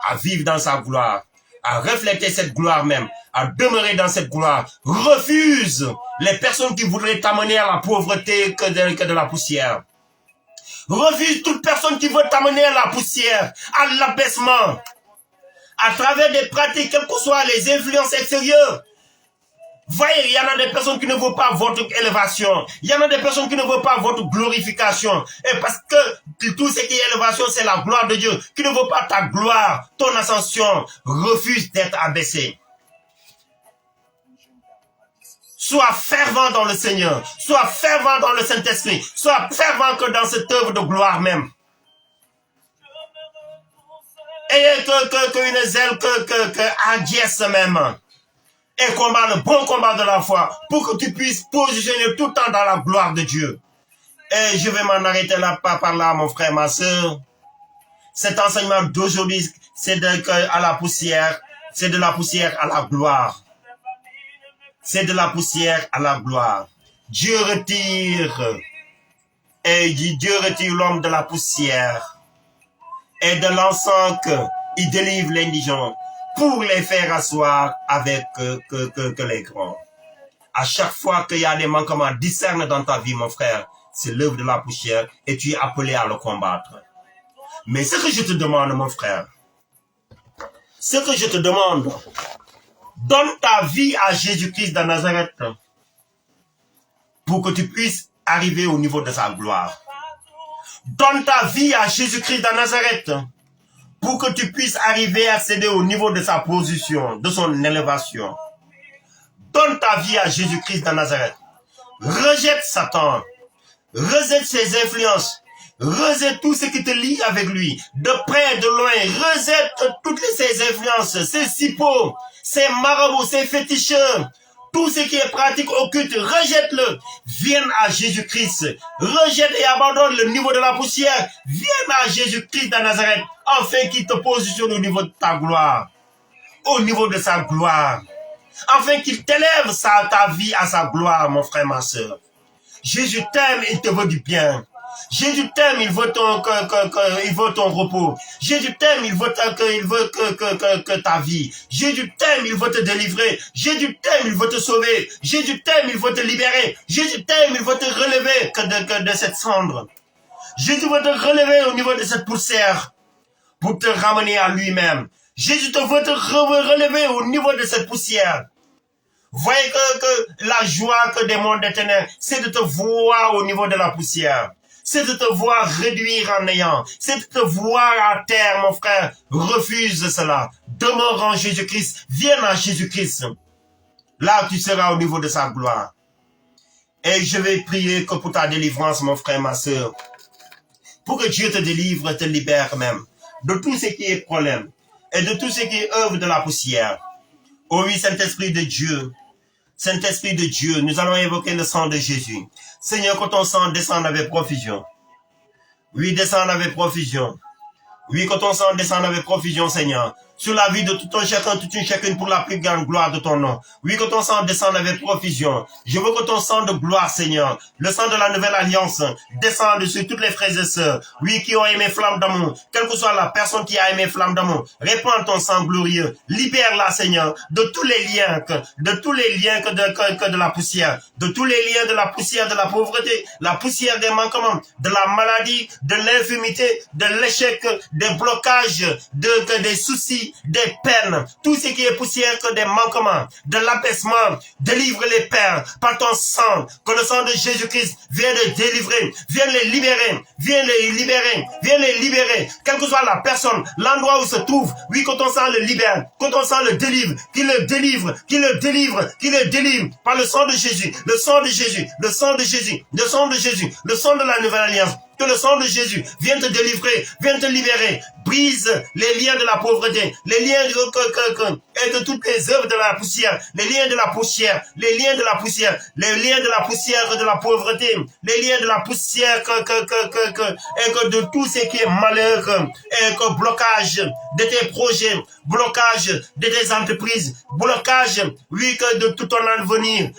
à vivre dans sa gloire, à refléter cette gloire même, à demeurer dans cette gloire. Refuse les personnes qui voudraient t'amener à la pauvreté que de la poussière. Refuse toute personne qui veut t'amener à la poussière, à l'abaissement, à travers des pratiques, quelles que soient les influences extérieures. Voyez, il y en a des personnes qui ne veulent pas votre élévation. Il y en a des personnes qui ne veulent pas votre glorification. Et parce que tout ce qui est élévation, c'est la gloire de Dieu. Qui ne veut pas ta gloire, ton ascension, refuse d'être abaissé. Sois fervent dans le Seigneur. Sois fervent dans le Saint-Esprit. Sois fervent que dans cette œuvre de gloire même. Ayez une zèle que hardiesse même. Et combat le bon combat de la foi pour que tu puisses positionner tout le temps dans la gloire de Dieu. Et je vais m'en arrêter là, par là, mon frère, ma soeur. Cet enseignement d'aujourd'hui, c'est à la poussière, c'est de la poussière à la gloire. C'est de la poussière à la gloire. Dieu retire l'homme de la poussière et de l'encens qu'il délivre les indigents pour les faire asseoir avec que les grands. À chaque fois qu'il y a des manquements, discerne dans ta vie, mon frère, c'est l'œuvre de la poussière et tu es appelé à le combattre. Mais ce que je te demande, mon frère, ce que je te demande, donne ta vie à Jésus-Christ de Nazareth pour que tu puisses arriver au niveau de sa gloire. Donne ta vie à Jésus-Christ de Nazareth pour que tu puisses arriver à accéder au niveau de sa position, de son élévation. Donne ta vie à Jésus-Christ de Nazareth. Rejette Satan. Rejette ses influences. Rejette tout ce qui te lie avec lui. De près, de loin. Rejette toutes ces influences, ces sippos, ces marabouts, ces féticheurs. Tout ce qui est pratique occulte, rejette-le. Viens à Jésus-Christ. Rejette et abandonne le niveau de la poussière. Viens à Jésus-Christ de Nazareth, afin qu'il te positionne au niveau de ta gloire. Au niveau de sa gloire. Afin qu'il t'élève ta vie à sa gloire, mon frère, ma soeur. Jésus t'aime, il te veut du bien. Jésus t'aime, il veut ton repos. Jésus t'aime, il veut que ta vie. Jésus t'aime, il veut te délivrer. Jésus t'aime, il veut te sauver. Jésus t'aime, il veut te libérer. Jésus t'aime, il veut te relever de cette cendre. Jésus veut te relever au niveau de cette poussière pour te ramener à lui-même. Jésus te veut te relever au niveau de cette poussière. Voyez que la joie que des mondes des ténèbres, c'est de te voir au niveau de la poussière. C'est de te voir réduire en néant. C'est de te voir à terre, mon frère. Refuse cela. Demeure en Jésus-Christ. Viens à Jésus-Christ. Là, tu seras au niveau de sa gloire. Et je vais prier que pour ta délivrance, mon frère, ma soeur. Pour que Dieu te délivre, te libère même. De tout ce qui est problème. Et de tout ce qui est œuvre de la poussière. Oh oui, Saint-Esprit de Dieu. Saint-Esprit de Dieu, nous allons évoquer le sang de Jésus. Seigneur, que ton sang descende avec profusion. Oui, descende avec profusion. Oui, que ton sang descende avec profusion, Seigneur. Sur la vie de tout un chacun, toute une chacune pour la plus grande gloire de ton nom. Oui, que ton sang descende avec profusion. Je veux que ton sang de gloire, Seigneur, le sang de la nouvelle alliance, descende sur toutes les frères et sœurs. Oui, qui ont aimé flamme d'amour. Quelle que soit la personne qui a aimé flamme d'amour. Répands ton sang glorieux. Libère-la, Seigneur, de tous les liens que de la poussière. De tous les liens de la poussière de la pauvreté, la poussière des manquements, de la maladie, de l'infimité, de l'échec, des blocages, des soucis, des peines, tout ce qui est poussière que des manquements, de l'abaissement, délivre les pères par ton sang, que le sang de Jésus-Christ vienne les délivrer, vienne les libérer, vienne les libérer, vienne les libérer, quelle que soit la personne, l'endroit où se trouve, oui, que ton sang le libère, que ton sang le délivre, qu'il le délivre, qu'il le délivre, qu'il le délivre, par le sang de Jésus, le sang de Jésus, le sang de Jésus, le sang de Jésus, le sang de la nouvelle alliance. Que le sang de Jésus vienne te délivrer, vienne te libérer, brise les liens de la pauvreté, les liens et de toutes les œuvres de la poussière, les liens de la poussière, les liens de la poussière, les liens de la poussière de la pauvreté, les liens de la poussière et que de tout ce qui est malheur, et que blocage de tes projets, blocage de tes entreprises, blocage, oui, que de tout ton avenir,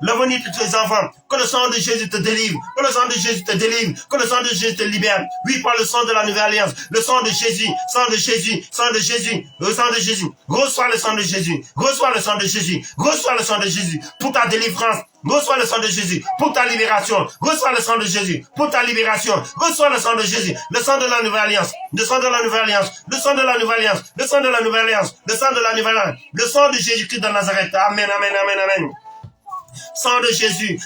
l'avenir de tes enfants, que le sang de Jésus te délivre, que le sang de Jésus te délivre, que le sang de Jésus te libère. Oui, par le sang de la nouvelle alliance, le sang de Jésus, sang de Jésus, sang de Jésus, le sang de Jésus. Reçois le sang de Jésus, reçois le sang de Jésus, reçois le sang de Jésus pour ta délivrance. Reçois le sang de Jésus pour ta libération. Reçois le sang de Jésus pour ta libération. Reçois le sang de Jésus, le sang de la nouvelle alliance, le sang de la nouvelle alliance, le sang de la nouvelle alliance, le sang de la nouvelle alliance, le sang de la nouvelle alliance, le sang de Jésus-Christ de Nazareth. Amen, amen, amen, amen. Sang de Jésus,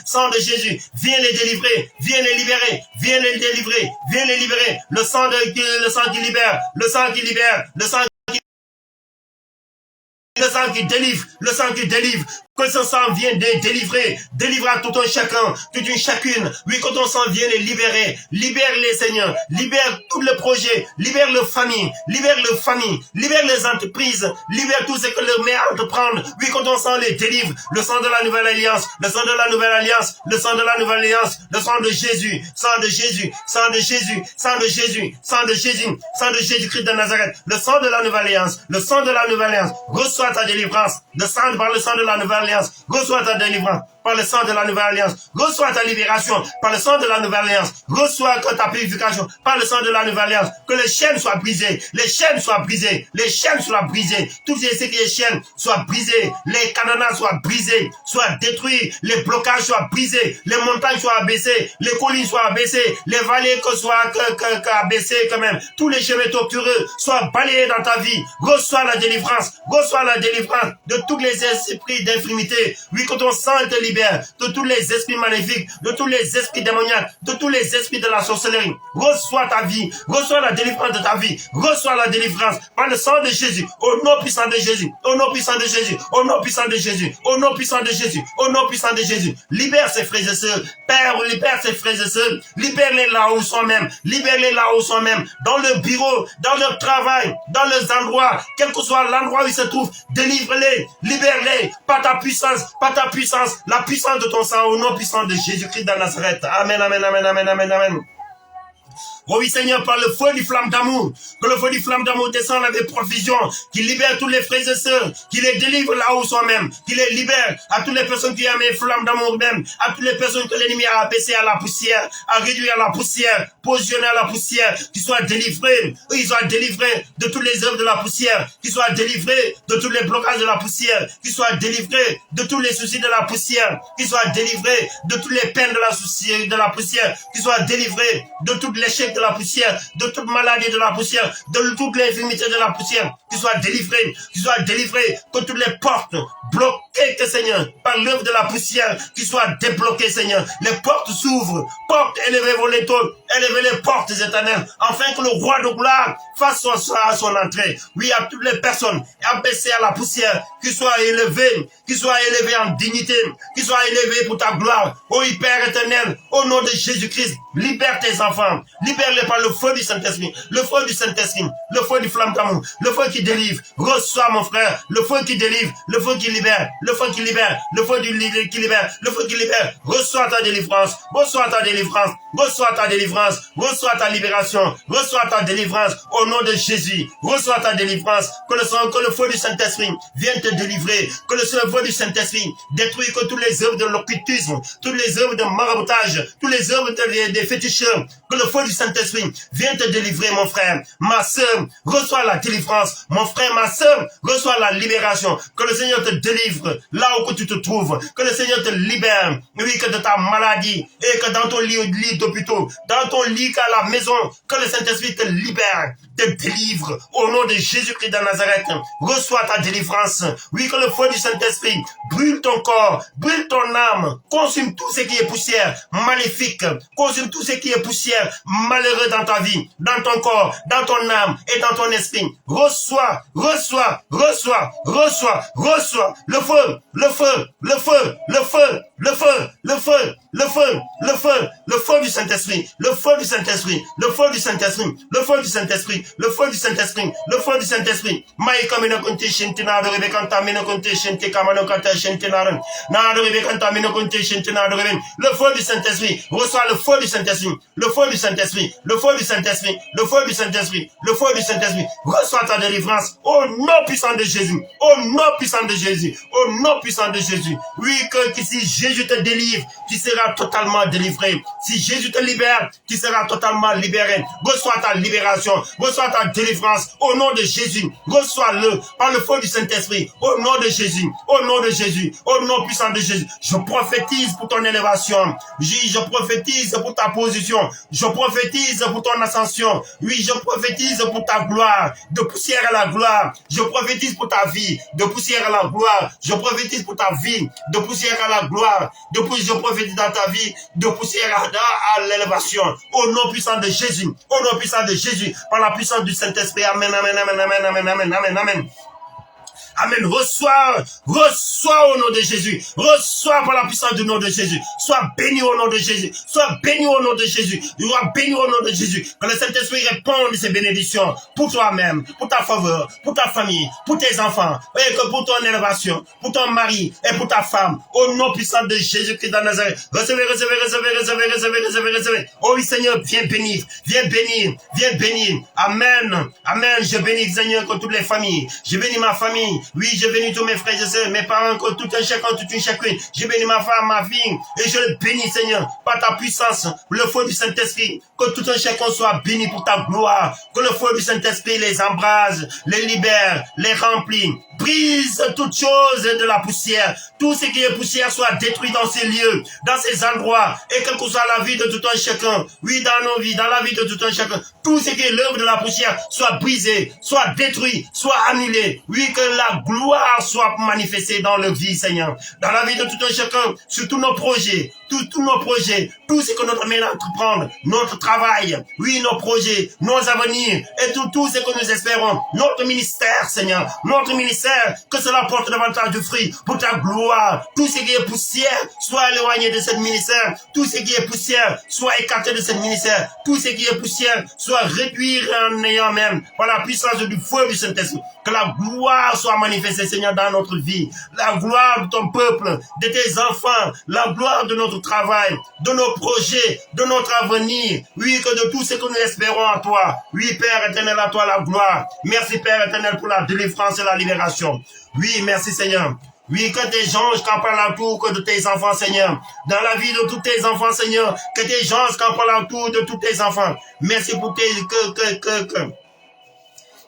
viens les délivrer, viens les libérer, viens les délivrer, viens les libérer. Le sang qui libère, le sang qui libère, le sang qui délivre, le sang qui délivre. Que ce sang vienne délivrer, délivre à tout un chacun, toute une chacune. Oui, que ton sang vienne les libérer. Libère les Seigneur, libère tous les projets, libère les familles, libère les entreprises, libère tout ce que le maire entreprendre. Oui, que ton sang les délivre. Le sang de la nouvelle alliance, le sang de la nouvelle alliance, le sang de la nouvelle alliance, le sang de Jésus, sang de Jésus, sang de Jésus, sang de Jésus, sang de Jésus, sang de Jésus-Christ de Nazareth, le sang de la nouvelle alliance, le sang de la nouvelle alliance. Reçois ta délivrance, par le sang de la nouvelle alliance. Reçois ta délivrance par le sang de la nouvelle alliance. Reçois ta libération par le sang de la nouvelle alliance. Reçois que ta purification par le sang de la nouvelle alliance. Que les chaînes soient brisées, les chaînes soient brisées, les chaînes soient brisées. Toutes ces chaînes soient brisées, les cadenas soient brisés, soient détruits, les blocages soient brisés, les montagnes soient abaissées, les collines soient abaissées, les vallées soient abaissées quand même. Tous les chemins tortueux soient balayés dans ta vie. Reçois la délivrance de tous les esprits d'infirmité. Oui, que ton sang te libère de tous les esprits maléfiques, de tous les esprits démoniaques, de tous les esprits de la sorcellerie. Reçois ta vie, reçois la délivrance de ta vie, reçois la délivrance par le sang de Jésus, au nom puissant de Jésus, au nom puissant de Jésus, au nom puissant de Jésus, au nom puissant de Jésus, au nom puissant de Jésus. Libère ses frères et sœurs, Père, libère ses frères et sœurs, libère-les là où ils sont même, libère-les là où ils sont même, dans le bureau, dans le travail, dans les endroits, quel que soit l'endroit où ils se trouvent, délivre-les, libère-les, par ta puissance, la puissance de ton sang, au nom puissant de Jésus-Christ de Nazareth. Amen, amen, amen, amen, amen, amen. Oh oui, Seigneur, par le feu du flamme d'amour, que le feu du flamme d'amour descende avec provision, qu'il libère tous les frères et sœurs, qu'il les délivre là où ils sont même, qu'il les libère à toutes les personnes qui aiment les flammes d'amour même, à toutes les personnes que l'ennemi a abaissées à la poussière, à réduire à la poussière, positionner à la poussière, qu'ils soient délivrés, ils soient délivrés de toutes les œuvres de la poussière, qu'ils soient délivrés de tous les blocages de la poussière, qu'ils soient délivrés de tous les soucis de la poussière, qu'ils soient délivrés de toutes les peines de la poussière, qu'ils soient délivrés de tout l'échec de la poussière, de toute maladie de la poussière, de toutes les infirmités de la poussière, qu'ils soient délivrés, que toutes les portes bloquées, que Seigneur, par l'œuvre de la poussière, qu'ils soient débloquées, Seigneur. Les portes s'ouvrent, portes élevées vos létaux, élevez les portes éternelles, afin que le roi de gloire fasse son entrée. Oui, à toutes les personnes abaissées à la poussière, qu'ils soient élevés en dignité, qu'ils soient élevés pour ta gloire. Ô Père éternel, au nom de Jésus-Christ, libère tes enfants, libère-les par le feu du Saint-Esprit, le feu du Saint-Esprit, le feu du flamme d'amour, le feu qui délivre. Reçois mon frère, le feu qui délivre, le feu qui libère, le feu qui libère, le feu qui libère, le feu qui libère. Reçois ta délivrance, reçois ta délivrance, reçois ta délivrance, reçois ta libération, reçois ta délivrance au nom de Jésus. Reçois ta délivrance, que le feu du Saint-Esprit vienne te délivrer, que le feu du Saint-Esprit détruit que toutes les œuvres de l'occultisme, toutes les œuvres de maraboutage, toutes les œuvres des féticheurs, que le feu du Saint-Esprit vienne te délivrer, mon frère, ma sœur, reçois la délivrance, mon frère, ma sœur, reçois la libération, que le Seigneur te délivre là où tu te trouves, que le Seigneur te libère, oui, que de ta maladie, et que dans ton lit d'hôpital, dans ton lit à la maison, que le Saint-Esprit te libère, te délivre, au nom de Jésus-Christ de Nazareth. Reçois ta délivrance, oui, que le feu du Saint-Esprit brûle ton corps, brûle ton âme, consume tout ce qui est poussière maléfique, consume tout ce qui est poussière malheureux dans ta vie, dans ton corps, dans ton âme et dans ton esprit. Reçois le feu, le feu du Saint-Esprit, le feu du Saint-Esprit, le feu du Saint-Esprit, le feu du Saint-Esprit, le feu du Saint-Esprit, le feu du Saint-Esprit. Maïka mino konti shentina de rebe kanta mino konti shenti kamano kanta shentina na de rebe kanta mino konti shentina de rebe. Le feu du Saint-Esprit, reçois le feu du Saint-Esprit, le feu du Saint-Esprit, le feu du Saint-Esprit, le feu du Saint-Esprit, le feu du Saint-Esprit. Reçois ta délivrance au nom puissant de Jésus, au nom puissant de Jésus, au nom puissant de Jésus. Oui, que si Jésus te délivre, tu seras totalement délivré. Si Jésus te libère, tu seras totalement libéré. Reçois ta libération, reçois ta délivrance au nom de Jésus. Reçois-le par le feu du Saint-Esprit, au nom de Jésus, au nom de Jésus, au nom puissant de Jésus. Je prophétise pour ton élévation. Je prophétise pour ta position. Je prophétise pour ton ascension. Oui, je prophétise pour ta gloire, de poussière à la gloire. Je prophétise pour ta vie, de poussière à la gloire. Je prophétise pour ta vie, de poussière à la gloire. Je prophétise dans ta vie, de poussière à l'élévation. Au nom puissant de Jésus, au nom puissant de Jésus, par la puissance du Saint-Esprit. Amen, amen, amen, amen, amen, amen, amen, amen. Amen. Reçois au nom de Jésus. Reçois par la puissance du nom de Jésus. Sois béni au nom de Jésus. Sois béni au nom de Jésus. Sois béni au nom de Jésus. Que le Saint-Esprit réponde ces bénédictions pour toi-même, pour ta faveur, pour ta famille, pour tes enfants, et que pour ton élévation, pour ton mari et pour ta femme. Au nom puissant de Jésus-Christ de Nazareth. Recevez. Oh oui, Seigneur, viens bénir. Amen. Amen. Je bénis, Seigneur, que toutes les familles. Je bénis ma famille. Oui, je bénis tous mes frères et sœurs, mes parents, tout un chacun, toute une chacune. Je bénis ma femme, ma fille, et je le bénis, Seigneur, par ta puissance, le feu du Saint-Esprit. Que tout un chacun soit béni pour ta gloire. Que le feu du Saint-Esprit les embrase, les libère, les remplit. Brise toutes choses de la poussière. Tout ce qui est poussière soit détruit dans ces lieux, dans ces endroits. Et quelle que soit la vie de tout un chacun, oui, dans nos vies, dans la vie de tout un chacun, tout ce qui est l'œuvre de la poussière soit brisé, soit détruit, soit annulé. Oui, que la gloire soit manifestée dans leur vie, Seigneur. Dans la vie de tout un chacun, sur tous nos projets, tous nos projets, tout ce que notre main entreprendre, notre travail, oui, nos projets, nos avenirs, et tout ce que nous espérons, notre ministère, Seigneur, notre ministère, que cela porte davantage de fruits pour ta gloire. Tout ce qui est poussière soit éloigné de ce ministère, tout ce qui est poussière soit écarté de ce ministère, tout ce qui est poussière soit réduit en ayant même par la puissance du feu du Saint-Esprit. Que la gloire soit manifestée, Seigneur, dans notre vie, la gloire de ton peuple, de tes enfants, la gloire de notre travail, de nos projets, de notre avenir. Oui, que de tout ce que nous espérons en toi. Oui, Père éternel, à toi la gloire. Merci, Père éternel, pour la délivrance et la libération. Oui, merci, Seigneur. Oui, que tes anges campent alentour que de tes enfants, Seigneur. Dans la vie de tous tes enfants, Seigneur, que tes anges campent alentour de tous tes enfants. Merci pour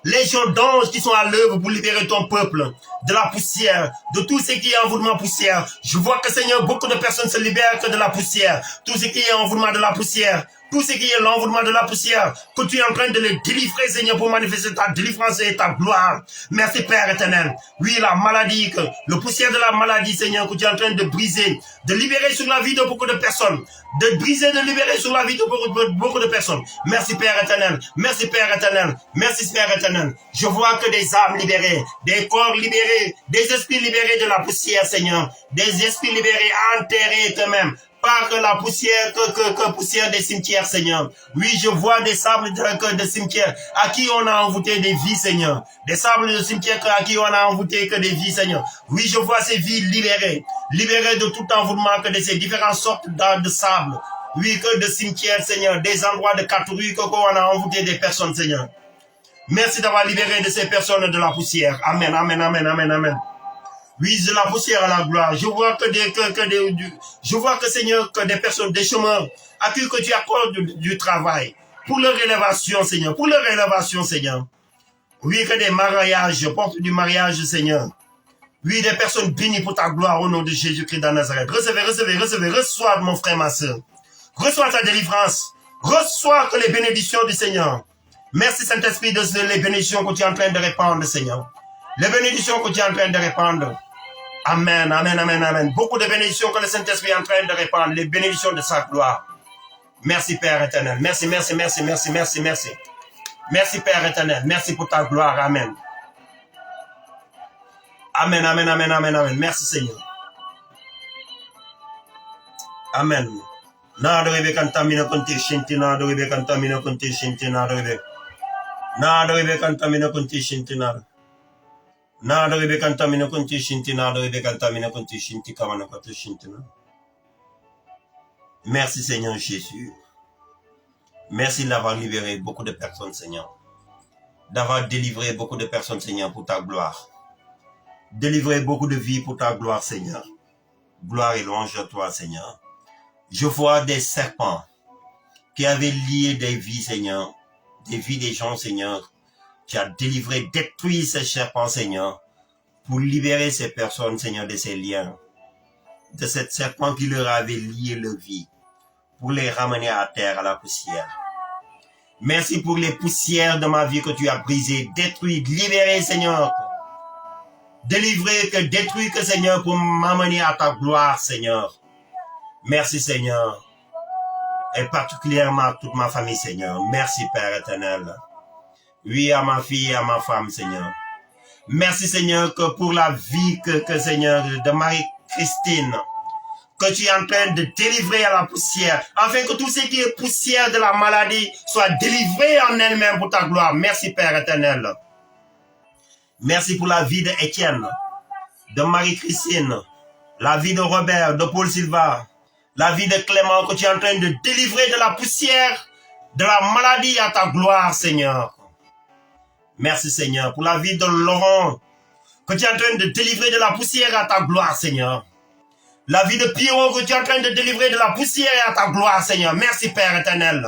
légion d'anges qui sont à l'œuvre pour libérer ton peuple de la poussière, de tout ce qui est envoûtement poussière. Je vois que, Seigneur, beaucoup de personnes se libèrent que de la poussière. Tout ce qui est envoûtement de la poussière, tout ce qui est l'envoûtement de la poussière, que tu es en train de les délivrer, Seigneur, pour manifester ta délivrance et ta gloire. Merci, Père éternel. Oui, la maladie, le poussière de la maladie, Seigneur, que tu es en train de briser, de libérer sur la vie de beaucoup de personnes, de briser, de libérer sur la vie de beaucoup de personnes. Merci, Père éternel. Merci, Père éternel. Merci, Père éternel. Je vois que des âmes libérées, des corps libérés, des esprits libérés de la poussière, Seigneur, des esprits libérés, enterrés eux-mêmes, par la poussière, que poussière des cimetières, Seigneur. Oui, je vois des sables de cimetières à qui on a envoûté des vies, Seigneur. Des sables de cimetières à qui on a envoûté que des vies, Seigneur. Oui, je vois ces vies libérées, libérées de tout envoûtement, que de ces différentes sortes de sable. Oui, que de cimetières, Seigneur, des endroits de catourie que on a envoûté des personnes, Seigneur. Merci d'avoir libéré de ces personnes de la poussière. Amen, amen, amen, amen, amen. Oui, de la poussière à la gloire. Je vois je vois que, Seigneur, que des personnes, des chômeurs, à qui que tu accordes du travail, pour leur élévation, Seigneur, pour leur élévation, Seigneur. Oui, que des mariages, porte du mariage, Seigneur. Oui, des personnes bénies pour ta gloire au nom de Jésus-Christ de Nazareth. Recevez, reçois, mon frère, ma soeur. Reçois ta délivrance. Reçois que les bénédictions du Seigneur. Merci, Saint-Esprit, de les bénédictions que tu es en train de répandre, Seigneur. Les bénédictions que tu es en train de répandre. Amen, amen, amen, amen. Beaucoup de bénédictions que le Saint-Esprit est en train de répandre, les bénédictions de sa gloire. Merci, Père éternel. Merci, merci, merci, merci, merci, merci. Merci, Père éternel. Merci pour ta gloire. Amen. Amen, amen, amen, amen, amen. Merci, Seigneur. Amen. Nada rebe cantamina conti shinti, nada rebe cantamina conti shinti, nada rebe. Nada rebe cantamina conti shinti, nada. Nada rebe cantamina conti shinti, nada rebe cantamina conti shinti, kamana conti shinti, nada. Merci, Seigneur Jésus. Merci d'avoir libéré beaucoup de personnes, Seigneur. D'avoir délivré beaucoup de personnes, Seigneur, pour ta gloire. Délivrer beaucoup de vies pour ta gloire, Seigneur. Gloire et louange à toi, Seigneur. Je vois des serpents qui avaient lié des vies, Seigneur. Des vies des gens, Seigneur. Tu as délivré, détruit ces serpents, Seigneur. Pour libérer ces personnes, Seigneur, de ces liens. De ces serpents qui leur avaient lié leur vie. Pour les ramener à terre, à la poussière. Merci pour les poussières de ma vie que tu as brisées, détruites, libérées, Seigneur. Délivrées, que détruites, que Seigneur, pour m'amener à ta gloire, Seigneur. Merci, Seigneur. Et particulièrement à toute ma famille, Seigneur. Merci, Père éternel. Oui, à ma fille et à ma femme, Seigneur. Merci, Seigneur, que pour la vie que Seigneur, de Marie-Christine, que tu es en train de délivrer à la poussière, afin que tout ce qui est poussière de la maladie soit délivré en elle-même pour ta gloire. Merci, Père éternel. Merci pour la vie d'Étienne, de Marie-Christine, la vie de Robert, de Paul Silva, la vie de Clément, que tu es en train de délivrer de la poussière, de la maladie à ta gloire, Seigneur. Merci, Seigneur, pour la vie de Laurent, que tu es en train de délivrer de la poussière à ta gloire, Seigneur. La vie de Pierrot que tu es en train de délivrer de la poussière à ta gloire, Seigneur. Merci, Père éternel.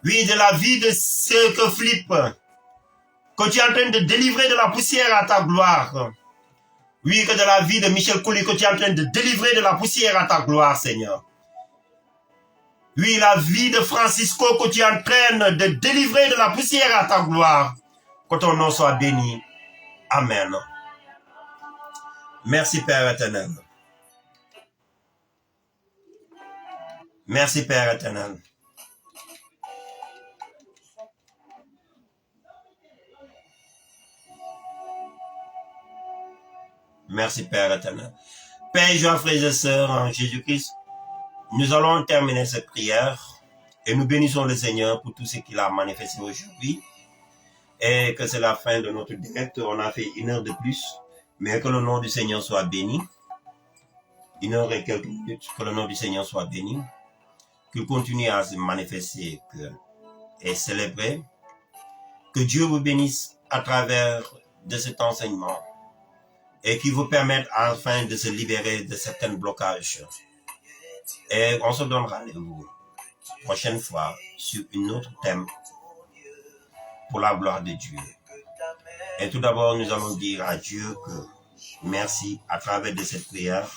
Oui, de la vie de ceux que Philippe, que tu es en train de délivrer de la poussière à ta gloire. Oui, que de la vie de Michel Kouli, que tu es en train de délivrer de la poussière à ta gloire, Seigneur. Oui, la vie de Francisco, que tu es en train de délivrer de la poussière à ta gloire. Que ton nom soit béni. Amen. Merci, Père éternel. Merci, Père éternel. Merci, Père éternel. Père, joie, frères et sœurs en Jésus-Christ, nous allons terminer cette prière et nous bénissons le Seigneur pour tout ce qu'il a manifesté aujourd'hui. Et que c'est la fin de notre direct. On a fait 1 heure de plus, mais que le nom du Seigneur soit béni. 1 heure et quelques minutes, que le nom du Seigneur soit béni. Qu'il continue à se manifester et célébrer. Que Dieu vous bénisse à travers de cet enseignement et qui vous permette enfin de se libérer de certains blocages. Et on se donne rendez-vous prochaine fois sur un autre thème pour la gloire de Dieu. Et tout d'abord, nous allons dire à Dieu que merci à travers de cette prière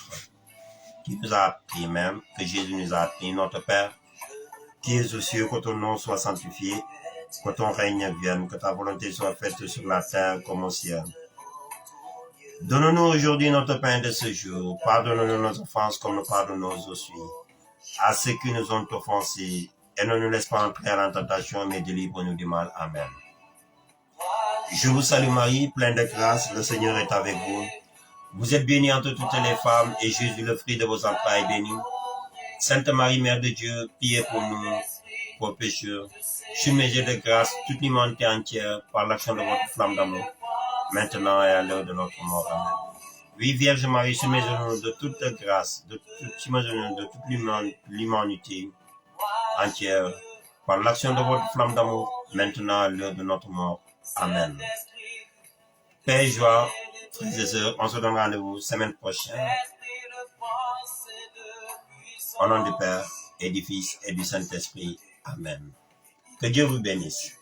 qui nous a appris même, que Jésus nous a appris, notre Père, qui es aux cieux, que ton nom soit sanctifié, que ton règne vienne, que ta volonté soit faite sur la terre comme au ciel. Donne-nous aujourd'hui notre pain de ce jour. Pardonne-nous nos offenses comme nous pardonnons aussi à ceux qui nous ont offensés. Et ne nous laisse pas entrer à la tentation, mais délivre-nous du mal. Amen. Je vous salue Marie, pleine de grâce, le Seigneur est avec vous. Vous êtes bénie entre toutes les femmes, et Jésus, le fruit de vos entrailles, est béni. Sainte Marie, Mère de Dieu, priez pour nous, pour pécheurs. Submergez de grâce toute l'humanité entière par l'action de votre flamme d'amour, maintenant et à l'heure de notre mort. Amen. Oui, Vierge Marie, submergez-nous de toute grâce, de toute l'humanité entière par l'action de votre flamme d'amour, maintenant à l'heure de notre mort. Amen. Père et joie, frères et sœurs, on se donne rendez-vous semaine prochaine. Au nom du Père et du Fils et du Saint-Esprit. Amen. Que Dieu vous bénisse.